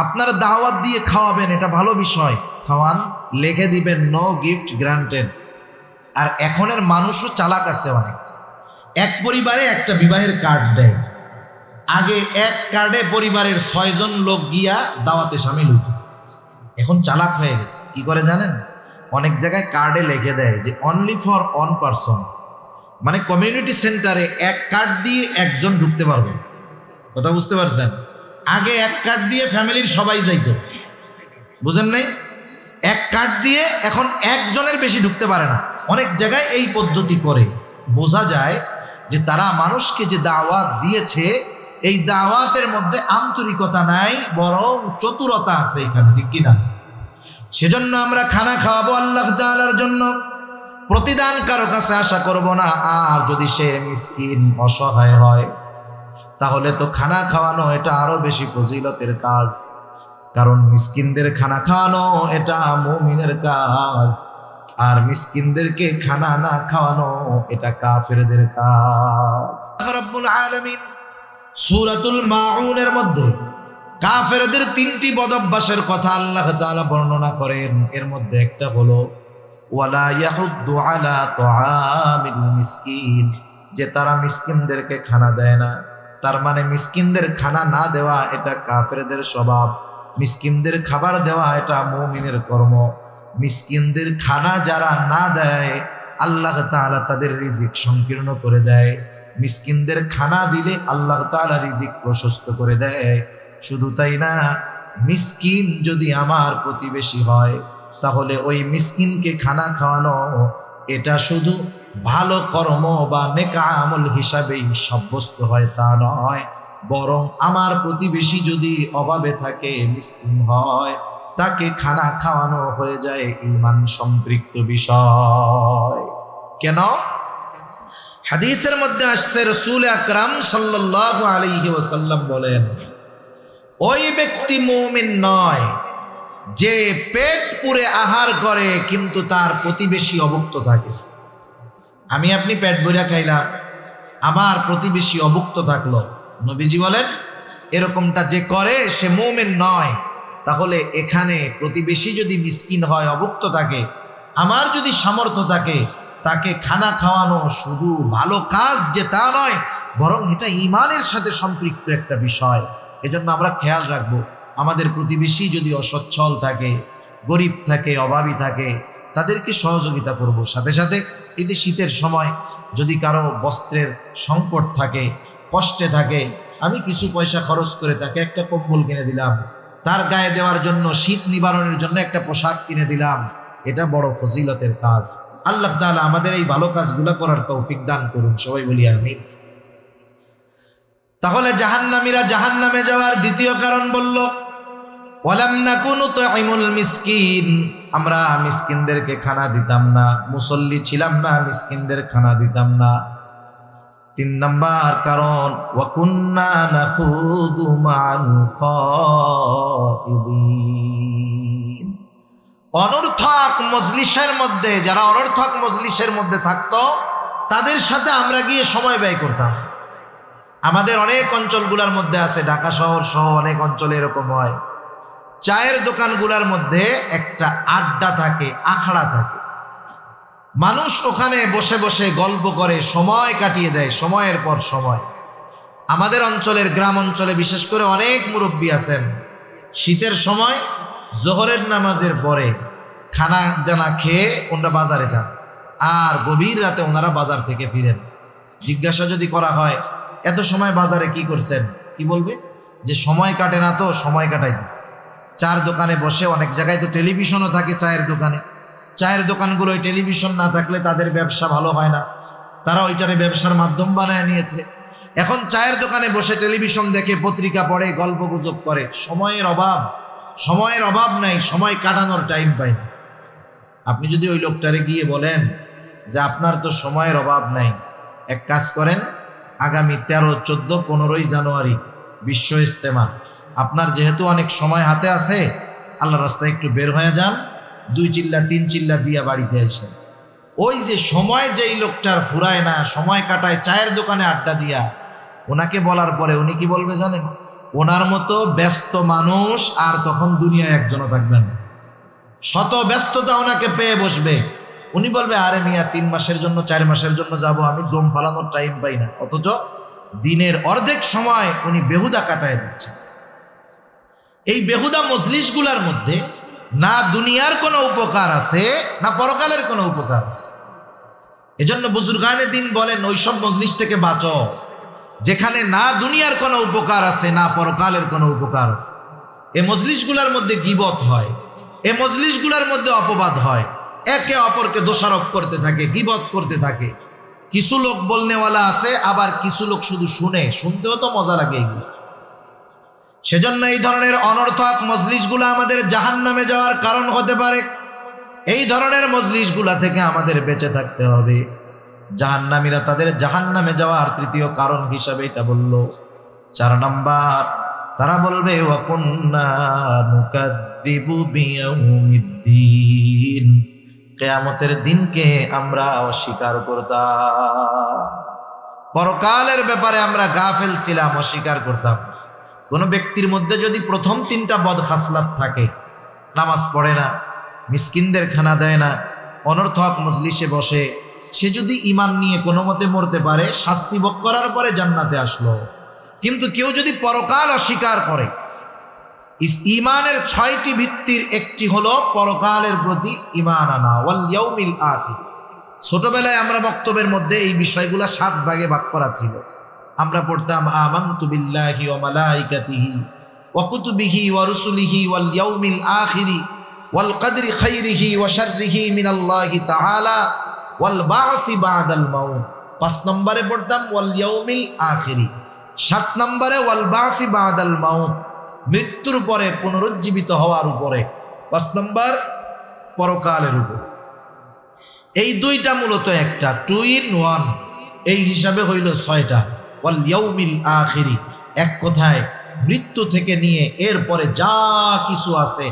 [SPEAKER 1] আপনারা দাওয়াত দিয়ে খাওয়াবেন, এটা ভালো বিষয়, খাওয়ান, লিখে দিবেন নো গিফট গ্রান্টেড। আর এখনের মানুষও চালাক আছে অনেক, এক পরিবারে একটা বিবাহের কার্ড দেয়, আগে এক কার্ডে পরিবারের 6 জন লোক গিয়া দাওয়াতে শামিল হইত। এখন চালাক হয়ে গেছে, কি করে জানেন? অনেক জায়গায় কার্ডে লিখে দেয় যে অনলি ফর 1 পারসন, মানে কমিউনিটি সেন্টারে এক কার্ড দিয়ে একজন ঢুকতে পারবে। কথা বুঝতে পারছেন? আগে এক কার্ড দিয়ে ফ্যামিলির সবাই যাইতো, বুঝেন নাই? এক কার্ড দিয়ে এখন একজনের বেশি ঢুকতে পারে না। অনেক জায়গায় এই পদ্ধতি করে। বোঝা যায় যে তারা মানুষকে যে দাওয়াত দিয়েছে, এই দাওয়াতের মধ্যে আন্তরিকতা নাই, বরং চতুরতা আছে এখানে, ঠিক কিনা? সেজন্য আমরা খানা খাওয়াবো আল্লাহ তাআলার জন্য, প্রতিদান কারো কাছে আশা করব না। আর যদি সে মিসকিন অসহায় হয়, তাহলে তো খানা খাওয়ানো এটা আরো বেশি ফজিলতের কাজ। কারণ মিসকিনদের খানা খাওয়ানো এটা মুমিনের কাজ, আর মিসকিনদেরকে খানা না খাওয়ানো এটা কাফেরদের কাজ। রব্বুল আলামিন সূরাতুল মাউনের মধ্যে কাফেরদের 3টি বদঅভ্যাসের কথা আল্লাহ তাআলা বর্ণনা করেন। এর মধ্যে একটা হলো ওয়ালা ইয়াহুদ্দু আলা তুআমিল মিসকিন, যে তারা মিসকিনদেরকে খানা দেয় না। তার মানে মিসকিনদের খানা না দেওয়া এটা কাফেরদের স্বভাব, মিসকিনদের খাবার দেওয়া এটা মুমিনের কর্ম। মিসকিনদের খানা যারা না দেয়, আল্লাহ তাআলা তাদের রিজিক সংকীর্ণ করে দেয়। মিসকিনদের খানা দিলে আল্লাহ তাআলা রিজিক প্রশস্ত করে দেয়। শুধু তাই না, মিসকিন যদি আমার প্রতিবেশী হয়, তাহলে ওই মিসকিনকে খানা খাওয়ানো এটা শুধু ভালো কর্ম বা নেক আমল হিসাবেই সাব্যস্ত হয় তা নয়, বরং আমার প্রতিবেশী যদি অভাবে থাকে, মিসকিন হয়, তাকে খানা খাওয়ানো হয়ে যায় ঈমান সম্পৃক্ত বিষয়। কেন? হাদিসের মধ্যে আসছে রাসূল আকরাম সাল্লাল্লাহু আলাইহি ওয়াসাল্লাম বলেন, ওই ব্যক্তি মুমিন নয় যে পেট পুরে আহার করে কিন্তু তার প্রতিবেশী অভুক্ত থাকে। আমি আপনি পেট ভরে খাইলাম, আমার প্রতিবেশী অভুক্ত থাকলো, নবীজি বলেন এরকমটা যে করে সে মুমিন নয়। তাহলে এখানে প্রতিবেশী যদি মিসকিন হয়, অভুক্ত থাকে, আমার যদি সামর্থ্য থাকে, তাকে খানা খাওয়ানো শুধু ভালো কাজ যে তা নয়, বরং এটা ঈমানের সাথে সম্পৃক্ত একটা বিষয়। এজন্য আমরা খেয়াল রাখবো, আমাদের প্রতিবেশী যদি অসচ্ছল থাকে, গরিব থাকে, অভাবী থাকে, তাদেরকে সহযোগিতা করব। সাথে সাথে এই যে শীতের সময় যদি কারো বস্ত্রের সংকট থাকে, কষ্টে থাকে, আমি কিছু পয়সা খরচ করে তাকে একটা কম্বল কিনে দিলাম, তার গায়ে দেওয়ার জন্য, শীত নিবারণের জন্য একটা পোশাক কিনে দিলাম, এটা বড় ফজিলতের কাজ। আল্লাহ তাআলা আমাদের এই ভালো কাজগুলো করার তৌফিক দান করুন, সবাই বলি আমিন। তাহলে জাহান্নামীরা জাহান্নামে যাওয়ার দ্বিতীয় কারণ বলল, ওয়ালাম নাকুনু তুইমুল মিসকিন, আমরা মিসকিনদেরকে খানা দিতাম না, মুসল্লি ছিলাম না, মিসকিনদের খানা দিতাম না। 3 নাম্বার কারণ, ওয়া কুন্না নাখুদু মা'আল খাইদিন, অনর্থক মজলিসের মধ্যে, যারা অনর্থক মজলিসের মধ্যে থাকতো তাদের সাথে আমরা গিয়ে সময় ব্যয় করতাম। আমাদের অনেক অঞ্চলগুলোর মধ্যে আছে, ঢাকা শহর সহ অনেক অঞ্চলে এরকম হয়, চায়ের দোকানগুলোর মধ্যে একটা আড্ডা থাকে, আখড়া থাকে, মানুষ ওখানে বসে বসে গল্প করে সময় কাটিয়ে দেয়, সময়ের পর সময়। আমাদের অঞ্চলের, গ্রাম অঞ্চলে বিশেষ করে অনেক মুরব্বী আছেন, শীতের সময় জোহরের নামাজের পরে খানা দানা খেয়ে ওনারা বাজারে যান, আর গভীর রাতে ওনারা বাজার থেকে ফিরেন। জিজ্ঞাসা যদি করা হয় এত সময় বাজারে কি করছেন, কি বলবে? যে সময় কাটে না তো, সময় কাটাই দিচ্ছে। চার দোকানে বসে, অনেক জায়গায় তো টেলিভিশনও থাকে চায়ের দোকানে, চায়ের দোকানগুলোয় টেলিভিশন না থাকলে তাদের ব্যবসা ভালো হয় না, তারা ওইটারে ব্যবসার মাধ্যম বানায় নিয়েছে। এখন চায়ের দোকানে বসে টেলিভিশন দেখে, পত্রিকা পড়ে, গল্প গুজব করে। সময়ের অভাব, সময়ের অভাব নাই, সময় কাটানোর টাইম পাই না। আপনি যদি ওই লোকটারে গিয়ে বলেন যে আপনার তো সময়ের অভাব নাই, এক কাজ করেন, আগামী 13, 14, 15ই জানুয়ারি বিশ্ব ইজতেমা, আপনার যেহেতু অনেক সময় হাতে আছে, আল্লাহ রাস্তায় একটু বের হয়ে যান, 2 চিল্লা 3 চিল্লা দিয়া বাড়িতে আসেন। ওই যে সময় যেই লোকটার ফুরায় না, সময় কাটায় চায়ের দোকানে আড্ডা দিয়া, ওনাকে বলার পরে উনি কি বলবে জানেন? ওনার মতো ব্যস্ত মানুষ আর তখন দুনিয়ায় একজনও থাকবেন না। শত ব্যস্ততা ওনাকে পেয়ে বসবে। উনি বলবে, আরে মিয়া 3 মাসের জন্য 4 মাসের জন্য যাব, আমি দম ফালানোর টাইম পাই না। অথচ দিনের অর্ধেক সময় উনি বেহুদা কাটায় দিচ্ছেন। এই বেহুদা মজলিসগুলার মধ্যে না দুনিয়ার কোনো উপকার আছে, না পরকালের কোনো উপকার আছে। এজন্য বুজুর্গানে দিন বলেন ওইসব মজলিস থেকে বাঁচো যেখানে না দুনিয়ার কোনো উপকার আছে না পরকালের কোনো উপকার আছে। এই মজলিসগুলোর মধ্যে গীবত হয়, এই মজলিসগুলোর মধ্যে অপবাদ হয়, একে অপরকে দোষারোপ করতে থাকে, গীবত করতে থাকে। কিছু লোক বলনেওয়ালা আছে, আবার কিছু লোক শুধু শুনে, শুনতেও তো মজা লাগে এগুলো। সেজন্য এই ধরনের অনর্থক মজলিসগুলো আমাদের জাহান্নামে যাওয়ার কারণ হতে পারে। এই ধরনের মজলিসগুলা থেকে আমাদের বেঁচে থাকতে হবে। জাহান্নামীরা তাদের জাহান্নামে যাওয়ার তৃতীয় কারণ হিসাবে এটা বলল। 4 নাম্বার, তারা বলবে ওয়াকুন্না নুকাদ্দিবু বিয়াউমিদ্দিন, কিয়ামতের দিনকে আমরা অস্বীকার করতাম। পরকালের ব্যাপারে আমরা গাফেল ছিলাম, অস্বীকার করতাম। কোন ব্যক্তির মধ্যে যদি প্রথম 3টা বদ খাসলাত থাকে, নামাজ পড়ে না, মিসকিনদের খানা দেয় না, অনর্থক মজলিসে বসে, সে যদি ঈমান নিয়ে কোনো মতে মরতে পারে, শাস্তি ভোগ করার পরে জান্নাতে আসলো। কিন্তু কেউ যদি পরকাল অস্বীকার করে, ঈমানের 6টি ভিত্তির একটি হলো পরকালের প্রতি ঈমান আনা, ওয়াল ইয়াউমিল আখির। ছোটবেলায় আমরা বক্তব্যের মধ্যে এই বিষয়গুলো 7 ভাগে ভাগ করা ছিল। আমরা পড়তাম আমানতু বিল্লাহি ওয়া মালাইকাতিহি ওয়া কুতুবিহি ওয়া রুসুলিহি ওয়াল ইয়াউমিল আখিরি ওয়াল কদরি খাইরিহি ওয়া শাররিহি মিনাল্লাহি তাআলা ওয়াল বা'সি বা'দাল মাউত। 5 নম্বরে পড়তাম ওয়াল ইয়াউমিল আখিরি। 7 নম্বরে ওয়াল বা'সি বা'দাল মাউত, মৃত্যুর পরে পুনরুজ্জীবিত হওয়ার উপরে। 5 নম্বর পরকালের উপর। এই 2টা মূলত একটা 2 in 1, এই হিসাবে হইল 6টা। ওয়াল ইয়াউমিল আখিরি, এক কথায় মৃত্যু থেকে নিয়ে এরপরে যা কিছু আছে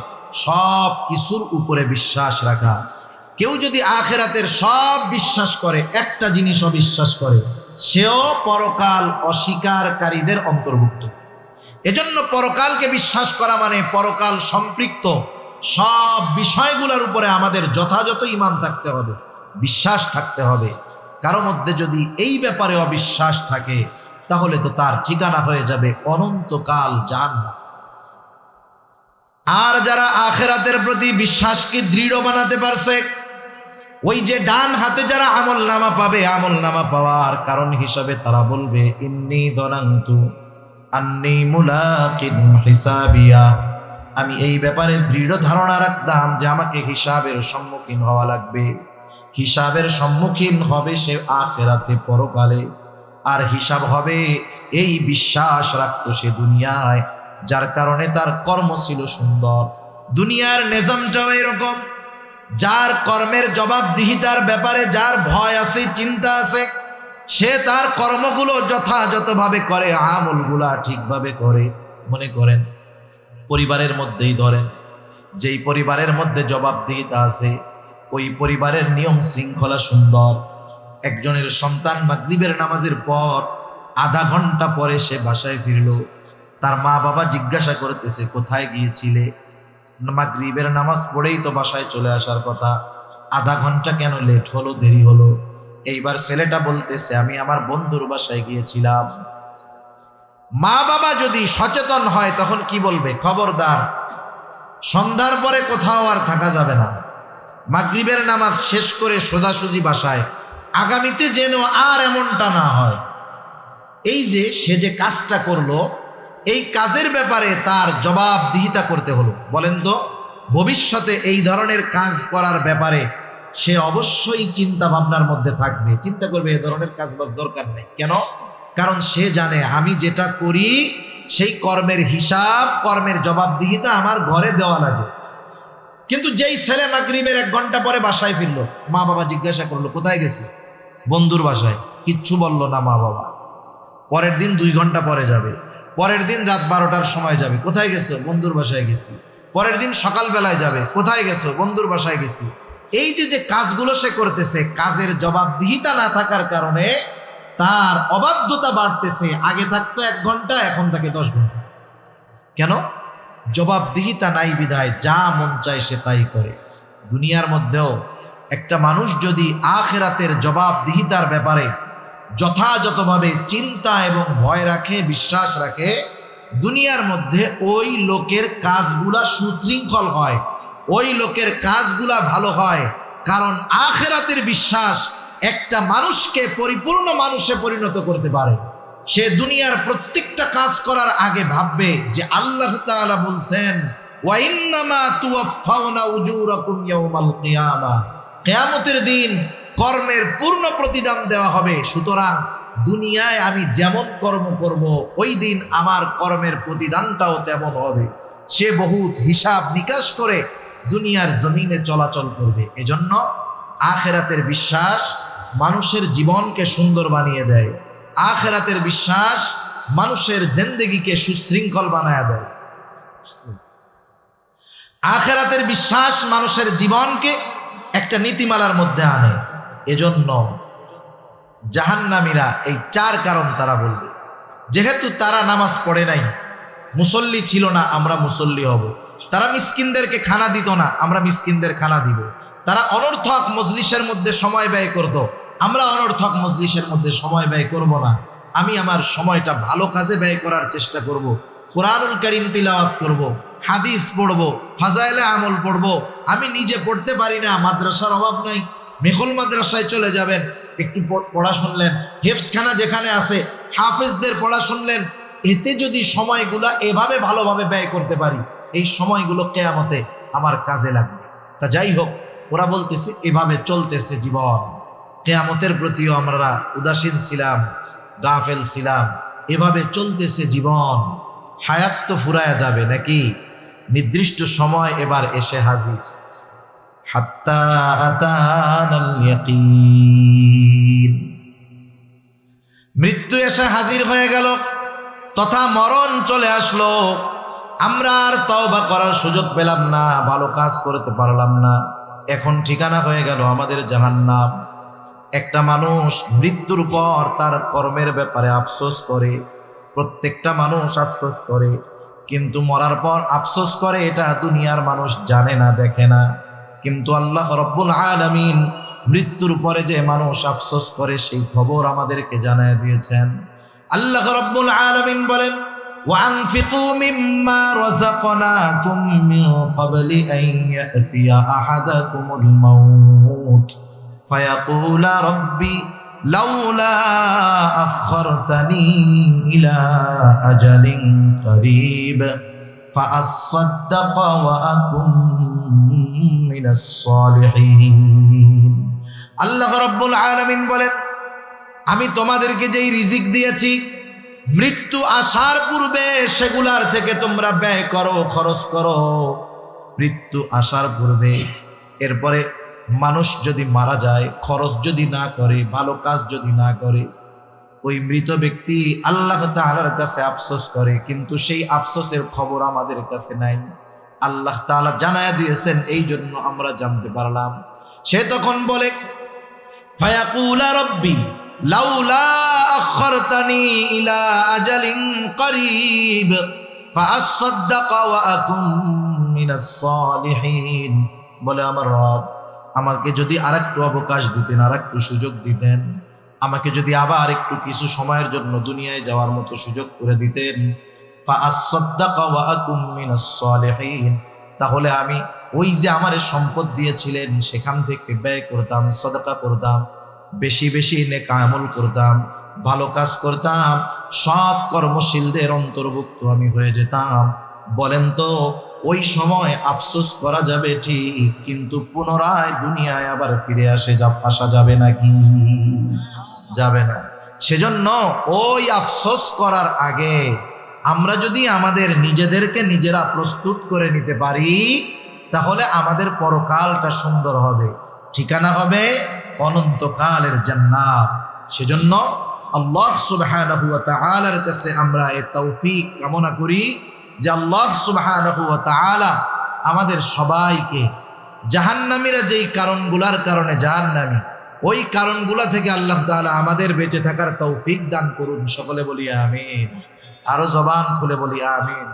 [SPEAKER 1] সব কিছুর উপরে বিশ্বাস রাখা। কেউ যদি আখিরাতের সব বিশ্বাস করে, একটা জিনিস অবিশ্বাস করে, সেও পরকাল অস্বীকারীদের অন্তর্ভুক্ত। এজন্য পরকালকে বিশ্বাস করা মানে পরকাল সম্পৃক্ত সব বিষয়গুলোর উপরে আমাদের যথাযথ ঈমান থাকতে হবে, বিশ্বাস থাকতে হবে। কারো মধ্যে যদি এই ব্যাপারে অবিশ্বাস থাকে, তাহলে তো তার ঠিকানা হয়ে যাবে অনন্তকাল জাহান্নাম। আর যারা আখিরাতের প্রতি বিশ্বাসকে দৃঢ় বানাতে পারছে, ওই যে ডান হাতে যারা আমলনামা পাবে, আমলনামা পাওয়ার কারণ হিসাবে তারা বলবে ইন্নী যানানতু আন্নী মুলাকিন হিসাবিয়া, আমি এই ব্যাপারে দৃঢ় ধারণা রাখতাম যে আমাকে হিসাবের সম্মুখীন হওয়া লাগবে। হিসাবের সম্মুখীন হবে সে আখিরাতে, পরকালে। আর হিসাব হবে এই বিশ্বাস রাখতো সে দুনিয়ায়, যার কারণে তার কর্ম ছিল সুন্দর। দুনিয়ার নিজামটাও এরকম, যার কর্মের জবাবদিহিতার ব্যাপারে যার ভয় আছে, চিন্তা আছে, সে তার কর্মগুলো যথাযথভাবে করে, আমলগুলা ঠিকভাবে করে। মনে করেন পরিবারের মধ্যেই ধরেন, যেই পরিবারের মধ্যে জবাবদিহিতা আছে, ওই পরিবারের নিয়ম শৃঙ্খলা সুন্দর। একজনের সন্তান মাগরিবের নামাজের পর আধা ঘন্টা পরে সে বাসায় ফিরল। তার মা বাবা জিজ্ঞাসা করতেছে কোথায় গিয়েছিলে? মাগরিবের নামাজ পড়েই তো বাসায় চলে আসার কথা, আধা ঘন্টা কেন লেট হলো, দেরি হলো? এইবার ছেলেটা বলতেছে আমি আমার বন্ধুর বাসায় গিয়েছিলাম। মা বাবা যদি সচেতন হয় তখন কি বলবে? খবরদার, সন্ধ্যার পরে কোথাও আর থাকা যাবে না, মাগরিবের নামাজ শেষ করে সোজাসুজি বাসায়, আগামীতে যেন আর এমনটা না হয়। এই যে সে যে কাজটা করলো, এই কাজের ব্যাপারে তার জবাবদিহিতা করতে হলো। বলেন তো, ভবিষ্যতে এই ধরনের কাজ করার ব্যাপারে সে অবশ্যই চিন্তা ভাবনার মধ্যে থাকবে, চিন্তা করবে এ ধরনের কাজ বাজ দরকার নেই। কেন? কারণ সে জানে আমি যেটা করি সেই কর্মের হিসাব, কর্মের জবাবদিহিতা আমার ঘরে দেওয়া লাগে। কিন্তু যেই ছেলে মাগরিবের 1 ঘন্টা পরে বাসায় ফিরলো, মা বাবা জিজ্ঞাসা করলো কোথায় গেছে? বন্ধুর বাসায়। কিচ্ছু বললো না মা বাবা। পরের দিন 2 ঘন্টা পরে যাবে, পরের দিন রাত 12টার সময় যাবে, কোথায় গেছো? বন্ধুর বাসায় গেছি। পরের দিন সকালবেলায় যাবে, কোথায় গেছো? বন্ধুর বাসায় গেছি। এই যে কাজগুলো সে করতেছে, কাজের জবাবদিহিতা না থাকার কারণে তার অবাধ্যতা বাড়তেছে। আগে থাকতো 1 ঘন্টা, এখন থাকে 10 ঘন্টা। কেন? জবাবদিহিতা নাই বিধায় যা মন চায় সে তাই করে। দুনিয়ার মধ্যেও একটা মানুষ যদি আখিরাতের জবাবদিহিতার ব্যাপারে যথাযথভাবে চিন্তা এবং ভয় রাখে, বিশ্বাস রাখে, দুনিয়ার মধ্যে ওই লোকের কাজগুলা সুশৃঙ্খল হয়, ওই লোকের কাজগুলা ভালো হয়। কারণ আখিরাতের বিশ্বাস একটা মানুষকে পরিপূর্ণ মানুষে পরিণত করতে পারে। সে দুনিয়ার প্রত্যেকটা কাজ করার আগে ভাববে যে আল্লাহ তাআলা বলছেন ওয়া ইন্নামা তুওয়াফাউনা উজুরাকুম ইয়াউমাল কিয়ামা, কিয়ামতের দিন কর্মের পূর্ণ প্রতিদান দেওয়া হবে। সুতরাং দুনিয়ায় আমি যেমন কর্ম করব ওই দিন আমার কর্মের প্রতিদানটাও তেমন হবে। সে বহুত হিসাব নিকাশ করে দুনিয়ার জমিনে চলাচল করবে। এজন্য আখিরাতের বিশ্বাস মানুষের জীবনকে সুন্দর বানিয়ে দেয়। আখিরাতের বিশ্বাস মানুষের জিন্দেগিকে সুশৃঙ্খল বানায় দেয়। আখিরাতের বিশ্বাস মানুষের জীবনকে একটা নীতিমালার মধ্যে আনে। এজন্য জাহান্নামীরা এই 4 কারণ তারা বলবে। যেহেতু তারা নামাজ পড়ে নাই, মুসল্লি ছিল না, আমরা মুসল্লি হব। তারা মিসকিনদেরকে খানা দিত না, আমরা মিসকিনদের খানা দিব। তারা অনর্থক মজলিসের মধ্যে সময় ব্যয় করত, আমরা অনর্থক মজলিসের মধ্যে সময় ব্যয় করব না। আমি আমার সময়টা ভালো কাজে ব্যয় করার চেষ্টা করব। কোরআনুল কারীম তিলাওয়াত করব, হাদিস পড়ব, ফাজাইলে আমল পড়ব। আমি নিজে পড়তে পারি না, মাদ্রাসার অভাব নাই, মেখল মাদ্রাসায় চলে যাবেন, একটু পড়া শুনলেন। হেফজখানা যেখানে আছে হাফেজদের পড়া শুনলেন। এতে যদি সময়গুলা এভাবে ভালোভাবে ব্যয় করতে পারি, এই সময়গুলো কিয়ামতে আমার কাজে লাগবে। তা যাই হোক, ওরা বলতেছে এভাবে চলতেছে জীবন। কিয়ামতের প্রতিও আমরা উদাসীন ছিলাম, গাফেল ছিলাম। এভাবে চলতেছে জীবন। হায়াত তো ফুরায়া যাবে নাকি? নির্দিষ্ট সময় এবার এসে হাজির। হাত্তা আতানাল ইয়াকিন, মৃত্যু এসে হাজির হয়ে গেল, তথা মরণ চলে আসলো। আমরা আর তওবা করার সুযোগ পেলাম না, ভালো কাজ করতে পারলাম না। এখন ঠিকানা হয়ে গেল আমাদের জাহান্নাম। একটা মানুষ মৃত্যুর পর তার কর্মের ব্যাপারে আফসোস করে, প্রত্যেকটা মানুষ আফসোস করে, কিন্তু মরার পর আফসোস করে এটা দুনিয়ার মানুষ জানে না, দেখে না। কিন্তু আল্লাহ রাব্বুল আলামিন মৃত্যুর পরে যে মানুষ আফসোস করে সেই খবর আমাদেরকে জানায় দিয়েছেন। আল্লাহ রাব্বুল আলামিন বলেন وأنفقوا مما رزقناكم من قبل أن يأتي أحدكم الموت فيقول ربي لولا أخرتني إلى أجل قريب فأصدق وأكن من الصالحين। আল্লাহ রাব্বুল আলামিন বলেন আমি তোমাদেরকে যেই রিজিক দিয়েছি মৃত্যু আসার পূর্বে সেগুলার থেকে তোমরা ব্যয় করো, খরচ করো। মৃত্যু আসার পূর্বে, এরপরে মানুষ যদি মারা যায়, খরচ যদি না করে, ভালো কাজ যদি না করে, ওই মৃত ব্যক্তি আল্লাহ তাআলার কাছে আফসোস করে, কিন্তু সেই আফসোসের খবর আমাদের কাছে নাই। আল্লাহ তাআলা জানায়া দিয়েছেন, এই জন্য আমরা জানতে পারলাম। সে তখন বলে ফায়াকুলা রব্বি লাউলা আখরতানি ইলা আজালিন করিব ফাআসাদদাক ওয়া আকুম মিনাস সালিহিন। বলে আমার রব আমাকে যদি আরেকটু অবকাশ দিতেন, আরেকটু সুযোগ দিতেন, আমাকে যদি আবার একটু কিছু সময়ের জন্য দুনিয়ায় যাওয়ার মতো সুযোগ করে দিতেন, ফাআসাদদাক ওয়া আকুম মিনাস সালিহিন, তাহলে আমি ওই যে আমারে সম্পদ দিয়েছিলেন সেখান থেকে ব্যয় করতাম, সাদাকা করতাম, বেশি বেশি নেক আমল করতাম, ভালো কাজ করতাম, সৎ কর্মশীলদের অন্তর্ভুক্ত আমি হয়ে যেতাম। বলেন তো ওই সময় আফসোস করা যাবে ঠিক, কিন্তু পুনরায় দুনিয়ায় আবার ফিরে আসা যাবে নাকি? যাবে না। সেজন্য ওই আফসোস করার আগে আমরা যদি আমাদের নিজেদেরকে নিজেরা প্রস্তুত করে নিতে পারি, তাহলে আমাদের পরকালটা সুন্দর হবে, ঠিকানা হবে অনন্তকালের জান্নাত। সেজন্য আল্লাহ সুবহানাহু ওয়া তাআলার কাছে আমরা এই তৌফিক কামনা করি যে আল্লাহ সুবহানাহু ওয়া তাআলা আমাদের সবাইকে জাহান্নামীরা যেই কারণগুলার কারণে জাহান্নামী, ওই কারণগুলা থেকে আল্লাহ তাআলা আমাদের বেঁচে থাকার তৌফিক দান করুন। সকলে বলি আমিন। আরো জবান খুলে বলি আমিন।